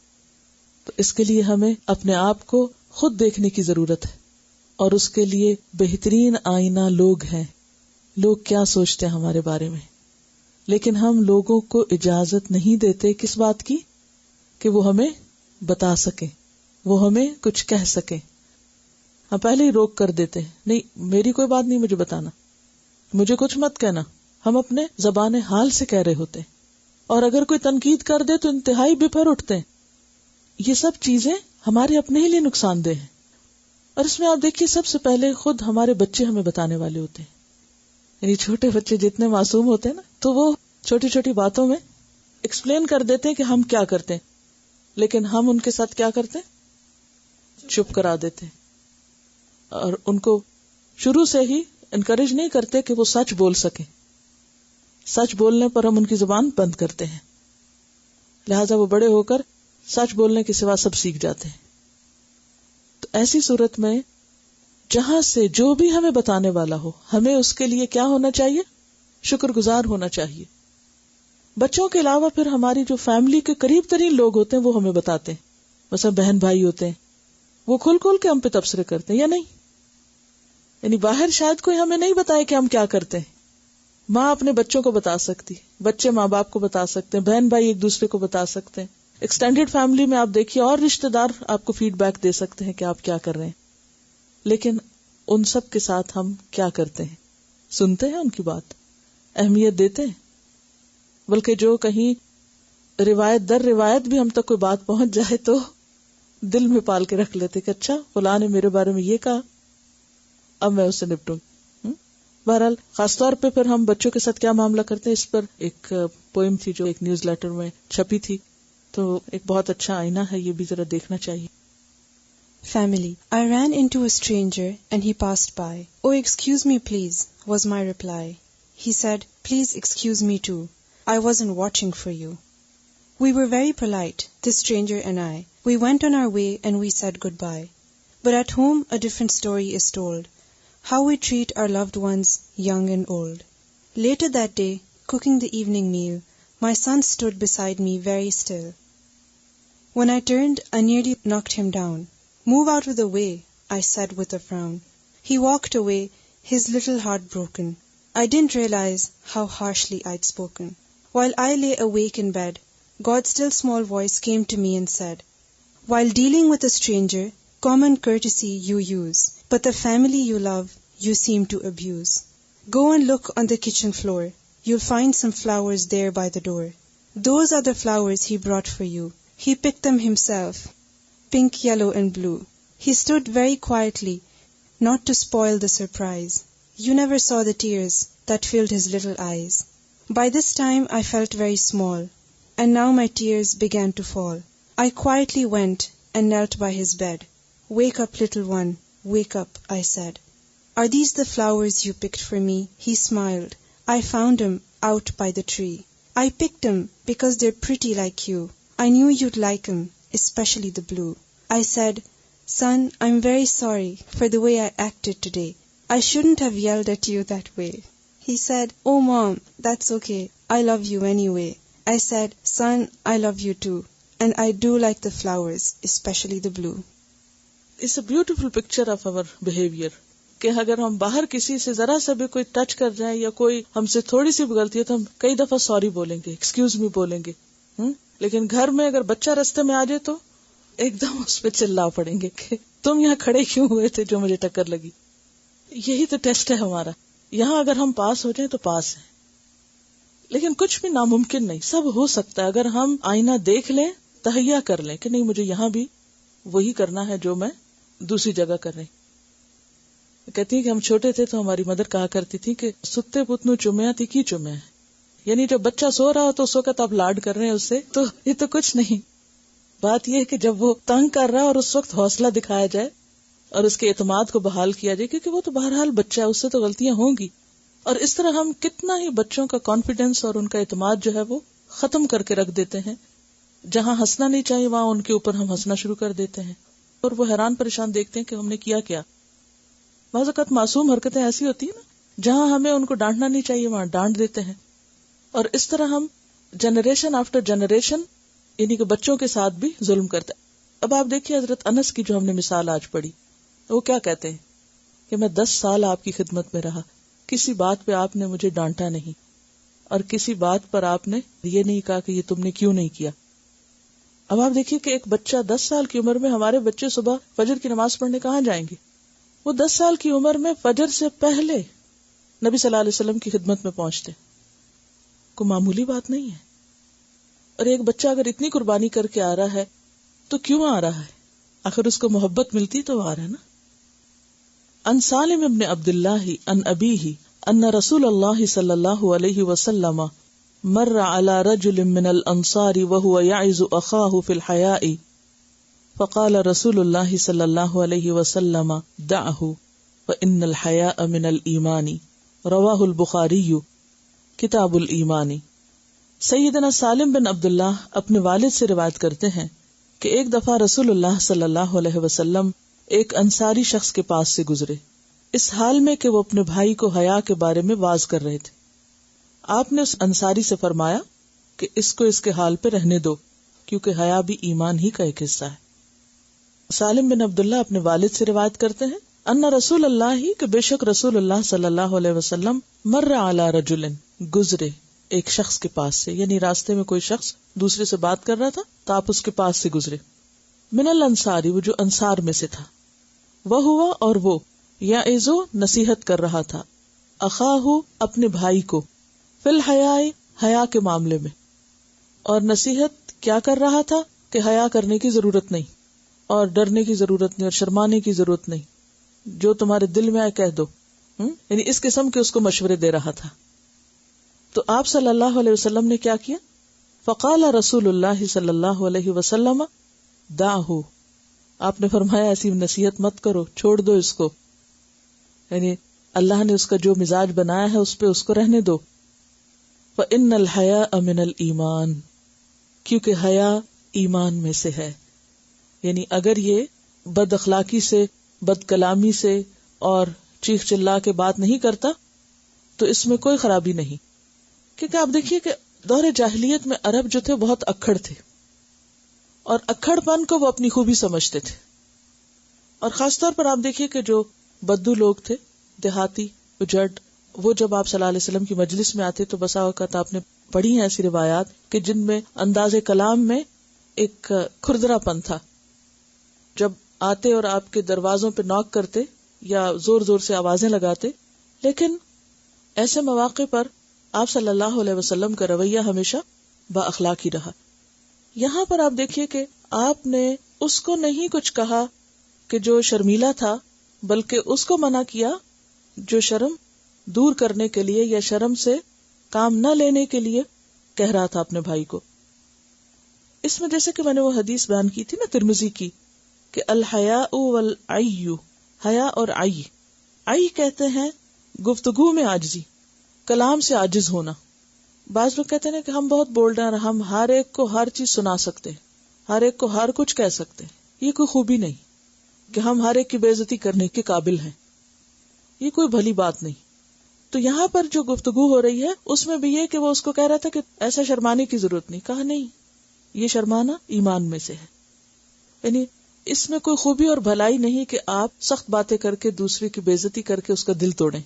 تو اس کے لیے ہمیں اپنے آپ کو خود دیکھنے کی ضرورت ہے، اور اس کے لیے بہترین آئینہ لوگ ہیں. لوگ کیا سوچتے ہیں ہمارے بارے میں، لیکن ہم لوگوں کو اجازت نہیں دیتے کس بات کی، کہ وہ ہمیں بتا سکیں، وہ ہمیں کچھ کہہ سکیں. ہم پہلے ہی روک کر دیتے ہیں، نہیں میری کوئی بات نہیں، مجھے بتانا، مجھے کچھ مت کہنا. ہم اپنے زبان حال سے کہہ رہے ہوتے ہیں، اور اگر کوئی تنقید کر دے تو انتہائی بفر اٹھتے ہیں. یہ سب چیزیں ہمارے اپنے ہی لیے نقصان دہ ہیں. اور اس میں آپ دیکھیے سب سے پہلے خود ہمارے بچے ہمیں بتانے والے ہوتے ہیں. یعنی چھوٹے بچے جتنے معصوم ہوتے ہیں نا، تو وہ چھوٹی چھوٹی باتوں میں ایکسپلین کر دیتے ہیں کہ ہم کیا کرتے ہیں، لیکن ہم ان کے ساتھ کیا کرتے ہیں، چپ کرا دیتے ہیں، اور ان کو شروع سے ہی انکریج نہیں کرتے کہ وہ سچ بول سکیں. سچ بولنے پر ہم ان کی زبان بند کرتے ہیں، لہذا وہ بڑے ہو کر سچ بولنے کے سوا سب سیکھ جاتے ہیں. تو ایسی صورت میں جہاں سے جو بھی ہمیں بتانے والا ہو، ہمیں اس کے لیے کیا ہونا چاہیے، شکر گزار ہونا چاہیے. بچوں کے علاوہ پھر ہماری جو فیملی کے قریب ترین لوگ ہوتے ہیں وہ ہمیں بتاتے ہیں. مثلا بہن بھائی ہوتے ہیں، وہ کھل کھل کے ہم پہ تبصرے کرتے ہیں یا نہیں. یعنی باہر شاید کوئی ہمیں نہیں بتائے کہ ہم کیا کرتے ہیں. ماں اپنے بچوں کو بتا سکتی، بچے ماں باپ کو بتا سکتے ہیں، بہن بھائی ایک دوسرے کو بتا سکتے ہیں. ایکسٹینڈیڈ فیملی میں آپ دیکھیے اور رشتہ دار آپ کو فیڈ بیک دے سکتے ہیں کہ آپ کیا کر رہے ہیں. لیکن ان سب کے ساتھ ہم کیا کرتے ہیں، سنتے ہیں ان کی بات، اہمیت دیتے ہیں. بلکہ جو کہیں روایت در روایت بھی ہم تک کوئی بات پہنچ جائے تو دل میں پال کے رکھ لیتے کہ اچھا فلاں نے میرے بارے میں یہ کہا، اب میں اس سے نپٹوں. بہرحال خاص طور پہ پھر ہم بچوں کے ساتھ کیا معاملہ کرتے ہیں، اس پر ایک پوئم تھی جو ایک نیوز لیٹر میں چھپی تھی، تو ایک بہت اچھا آئینہ ہے، یہ بھی ذرا دیکھنا چاہیے. Family. I ran into a stranger and he passed by. Oh, excuse me please, was my reply. He said, please excuse me too. I wasn't watching for you. We were very polite, this stranger and I. We went on our way and we said goodbye. But at home a different story is told. How we treat our loved ones, young and old. Later that day, cooking the evening meal, my son stood beside me very still. When I turned, I nearly knocked him down. Move out of the way, I said with a frown. He walked away, his little heart broken. I didn't realize how harshly I'd spoken. While I lay awake in bed, God's still small voice came to me and said, while dealing with a stranger, common courtesy you use, but the family you love, you seem to abuse. Go and look on the kitchen floor. You'll find some flowers there by the door. Those are the flowers he brought for you. He picked them himself. Pink, yellow and blue. He stood very quietly, not to spoil the surprise. You never saw the tears that filled his little eyes. By this time I felt very small, and now my tears began to fall. I quietly went and knelt by his bed. Wake up, little one, wake up, I said. Are these the flowers you picked for me? He smiled. I found 'em out by the tree. I picked 'em because they're pretty like you. I knew you'd like 'em, especially the blue. I said, Son, I'm very sorry for the way I acted today. I shouldn't have yelled at you that way. He said, Oh Mom, that's okay. I love you anyway. I said, Son, I love you too. And I do like the flowers, especially the blue. It's a beautiful picture of our behavior. کہ اگر ہم باہر کسی سے ذرا سا بھی کوئی ٹچ کر جائیں یا کوئی ہم سے تھوڑی سی بھی غلطی ہے تو ہم کئی دفعہ سوری بولیں گے, ایکسکیوز می بولیں گے. لیکن گھر میں اگر بچہ رستے میں آ جائے تو ایک دم اس پہ چلا پڑیں گے کہ تم یہاں کھڑے کیوں ہوئے تھے جو مجھے ٹکر لگی. یہی تو ٹیسٹ ہے ہمارا. یہاں اگر ہم پاس ہو جائیں تو پاس ہیں, لیکن کچھ بھی ناممکن نہیں, سب ہو سکتا ہے اگر ہم آئینہ دیکھ لیں, تہیا کر لیں کہ نہیں مجھے یہاں بھی وہی کرنا ہے جو میں دوسری جگہ کر رہی. کہتی ہیں کہ ہم چھوٹے تھے تو ہماری مدر کہا کرتی تھی کہ ستے پتنو چومیا تھی کی چومیا ہے, یعنی جب بچہ سو رہا ہو تو اس وقت آپ لاڈ کر رہے ہیں اس سے, تو یہ تو کچھ نہیں. بات یہ ہے کہ جب وہ تنگ کر رہا ہے اور اس وقت حوصلہ دکھایا جائے اور اس کے اعتماد کو بحال کیا جائے, کیونکہ وہ تو بہرحال بچہ ہے, اس سے تو غلطیاں ہوں گی. اور اس طرح ہم کتنا ہی بچوں کا کانفیڈینس اور ان کا اعتماد جو ہے وہ ختم کر کے رکھ دیتے ہیں. جہاں ہنسنا نہیں چاہیے وہاں ان کے اوپر ہم ہنسنا شروع کر دیتے ہیں اور وہ حیران پریشان دیکھتے ہیں کہ ہم نے کیا کیا. بعض اوقات معصوم حرکتیں ایسی ہوتی ہیں نا, جہاں ہمیں ان کو ڈانٹنا نہیں چاہیے وہاں ڈانٹ دیتے ہیں. اور اس طرح ہم جنریشن آفٹر جنریشن یعنی کہ بچوں کے ساتھ بھی ظلم کرتے ہیں. اب آپ دیکھیے حضرت انس کی جو ہم نے مثال آج پڑھی, وہ کیا کہتے ہیں کہ میں 10 سال آپ کی خدمت میں رہا, کسی بات پہ آپ نے مجھے ڈانٹا نہیں اور کسی بات پر آپ نے یہ نہیں کہا کہ یہ تم نے کیوں نہیں کیا. اب آپ دیکھیے کہ ایک بچہ 10 سال کی عمر میں, ہمارے بچے صبح فجر کی نماز پڑھنے کہاں جائیں گے؟ وہ 10 سال کی عمر میں فجر سے پہلے نبی صلی اللہ علیہ وسلم کی خدمت میں پہنچتے. کوئی معمولی بات نہیں ہے. اور ایک بچہ اگر اتنی قربانی کر کے آ رہا ہے تو کیوں آ رہا ہے؟ آخر اس کو محبت ملتی تو آ رہا ہے نا. ان سالم ابن عبداللہ ان ابیہ ان رسول اللہ صلی اللہ علیہ وسلم مر على رجل من الانصار وهو يعظ اخاه في الحياء فقال رسول الله صلى الله عليه وسلم دعه فإن الحياء من الإيمان. رواه البخاری کتاب الایمان. سیدنا سالم بن عبداللہ اپنے والد سے روایت کرتے ہیں کہ ایک دفعہ رسول اللہ صلی اللہ علیہ وسلم ایک انصاری شخص کے پاس سے گزرے, اس حال میں کہ وہ اپنے بھائی کو حیا کے بارے میں واز کر رہے تھے. آپ نے اس انصاری سے فرمایا کہ اس کو اس کے حال پہ رہنے دو, کیونکہ حیا بھی ایمان ہی کا ایک حصہ ہے. سالم بن عبداللہ اپنے والد سے روایت کرتے ہیں ان رسول اللہ کہ بے شک رسول اللہ صلی اللہ علیہ وسلم مر علی رجل گزرے ایک شخص کے پاس سے, یعنی راستے میں کوئی شخص دوسرے سے بات کر رہا تھا تو آپ اس کے پاس سے گزرے. من الانصاری وہ جو انصار میں سے تھا, وہ ہوا اور وہ یعظ نصیحت کر رہا تھا, اخاہ اپنے بھائی کو, فی الحیاء حیا کے معاملے میں. اور نصیحت کیا کر رہا تھا کہ حیا کرنے کی ضرورت نہیں اور ڈرنے کی ضرورت نہیں اور شرمانے کی ضرورت نہیں, جو تمہارے دل میں آئے کہہ دو, یعنی اس قسم کے اس کو مشورے دے رہا تھا. تو آپ صلی اللہ علیہ وسلم نے کیا کیا؟ فقال رسول اللہ صلی اللہ علیہ وسلم دعہ, آپ نے فرمایا ایسی نصیحت مت کرو, چھوڑ دو اس کو, یعنی اللہ نے اس کا جو مزاج بنایا ہے اس پہ اس کو رہنے دو. فإن الحیاء من الایمان, کیونکہ حیا ایمان میں سے ہے. یعنی اگر یہ بد اخلاقی سے, بد کلامی سے اور چیخ چلا کے بات نہیں کرتا تو اس میں کوئی خرابی نہیں. کیونکہ آپ دیکھیے کہ دور جاہلیت میں عرب جو تھے بہت اکھڑ تھے اور اکھڑ پن کو وہ اپنی خوبی سمجھتے تھے. اور خاص طور پر آپ دیکھیے کہ جو بدو لوگ تھے, دیہاتی اجڑ, وہ جب آپ صلی اللہ علیہ وسلم کی مجلس میں آتے تو بسا اوقات آپ نے پڑھی ہیں ایسی روایات کہ جن میں انداز کلام میں ایک کھردرا پن تھا. جب آتے اور آپ کے دروازوں پہ نوک کرتے یا زور زور سے آوازیں لگاتے, لیکن ایسے مواقع پر آپ صلی اللہ علیہ وسلم کا رویہ ہمیشہ با اخلاقی رہا. یہاں پر آپ دیکھیے کہ آپ نے اس کو نہیں کچھ کہا کہ جو شرمیلا تھا, بلکہ اس کو منع کیا جو شرم دور کرنے کے لیے یا شرم سے کام نہ لینے کے لیے کہہ رہا تھا اپنے بھائی کو. اس میں جیسے کہ میں نے وہ حدیث بیان کی تھی نا ترمذی کی کہ الحیاء والعی، حیا اور عی کہتے ہیں گفتگو میں عاجزی، کلام سے عاجز ہونا. بعض لوگ کہتے ہیں کہ ہم بہت بولڈ ہیں، ہم ہر ایک کو ہر چیز سنا سکتے ہیں، ہر ایک کو ہر کچھ کہہ سکتے ہیں. یہ کوئی خوبی نہیں کہ ہم ہر ایک کی بے عزتی کرنے کے قابل ہیں، یہ کوئی بھلی بات نہیں. تو یہاں پر جو گفتگو ہو رہی ہے اس میں بھی یہ کہ وہ اس کو کہہ رہا تھا کہ ایسا شرمانے کی ضرورت نہیں. کہا نہیں، یہ شرمانا ایمان میں سے ہے. یعنی اس میں کوئی خوبی اور بھلائی نہیں کہ آپ سخت باتیں کر کے دوسرے کی بے عزتی کر کے اس کا دل توڑیں.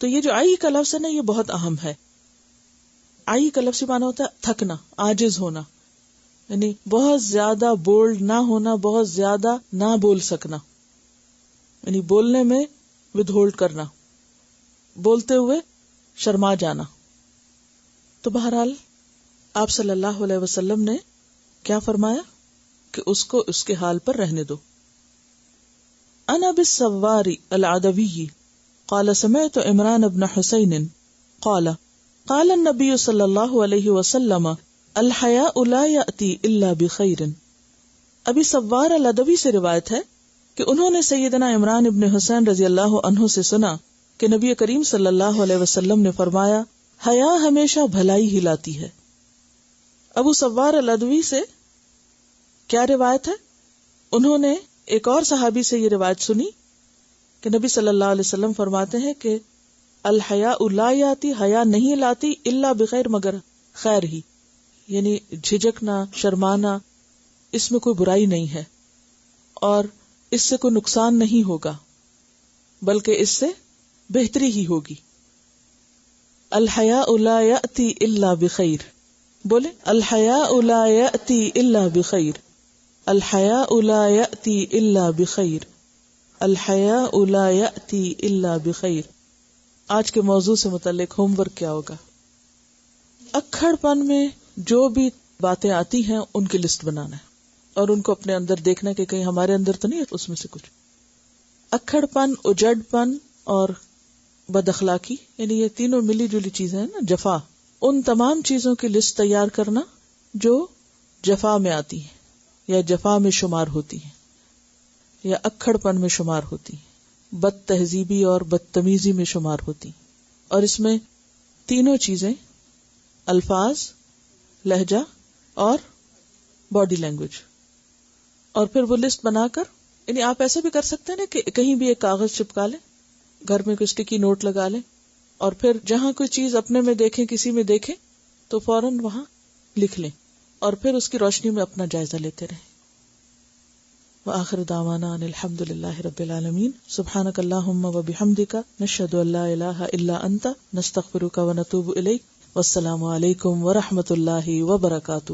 تو یہ جو آئی کا لفظ ہے نا یہ بہت اہم ہے. آئی کا لفظ معنی ہوتا ہے تھکنا، عاجز ہونا، یعنی بہت زیادہ بولڈ نہ ہونا، بہت زیادہ نہ بول سکنا، یعنی بولنے میں ود ہولڈ کرنا، بولتے ہوئے شرما جانا. تو بہرحال آپ صلی اللہ علیہ وسلم نے کیا فرمایا کہ اس کو اس کے حال پر رہنے دو. عن ابی السوار العدوی قال سمعت عمران بن حسین قال قال النبی صلی اللہ علیہ وسلم الحیاء لا یأتی الا بخیر. ابی سوار العدوی سے روایت ہے کہ انہوں نے سیدنا عمران ابن حسین رضی اللہ عنہ سے سنا کہ نبی کریم صلی اللہ علیہ وسلم نے فرمایا حیا ہمیشہ بھلائی ہی لاتی ہے. ابو سوار العدوی سے کیا روایت ہے؟ انہوں نے ایک اور صحابی سے یہ روایت سنی کہ نبی صلی اللہ علیہ وسلم فرماتے ہیں کہ الحیاء لا یاتی، حیا نہیں لاتی الا بخیر مگر خیر ہی، یعنی جھجکنا، شرمانا اس میں کوئی برائی نہیں ہے اور اس سے کوئی نقصان نہیں ہوگا بلکہ اس سے بہتری ہی ہوگی. الحیاء لا یاتی الا بخیر، بولے الحیاء لا یاتی الا بخیر، الحیاء لا یاتی الا بخیر، الحیاء لا یاتی الا بخیر. آج کے موضوع سے متعلق ہوم ورک کیا ہوگا؟ اکھڑ پن میں جو بھی باتیں آتی ہیں ان کی لسٹ بنانا ہے اور ان کو اپنے اندر دیکھنا کہ کہیں ہمارے اندر تو نہیں ہے اس میں سے کچھ. اکھڑ پن، اجڑ پن اور بد اخلاقی، یعنی یہ تینوں ملی جلی چیزیں ہیں نا، جفا، ان تمام چیزوں کی لسٹ تیار کرنا جو جفا میں آتی ہیں یا جفا میں شمار ہوتی ہیں یا اکھڑ پن میں شمار ہوتی ہیں، بد تہذیبی اور بدتمیزی میں شمار ہوتی ہیں. اور اس میں تینوں چیزیں الفاظ، لہجہ اور باڈی لینگویج. اور پھر وہ لسٹ بنا کر، یعنی آپ ایسے بھی کر سکتے ہیں نا کہ کہیں بھی ایک کاغذ چپکا لیں، گھر میں کوئی اسٹیکی نوٹ لگا لیں اور پھر جہاں کوئی چیز اپنے میں دیکھیں، کسی میں دیکھیں تو فوراً وہاں لکھ لیں اور پھر اس کی روشنی میں اپنا جائزہ لیتے رہیں. وآخر دعوانا ان الحمد للہ رب العالمین. سبحانک اللہم وبحمدک، نشہد ان لا الہ الا انت، نستغفرک ونتوب الیک. والسلام علیکم ورحمۃ اللہ وبرکاتہ.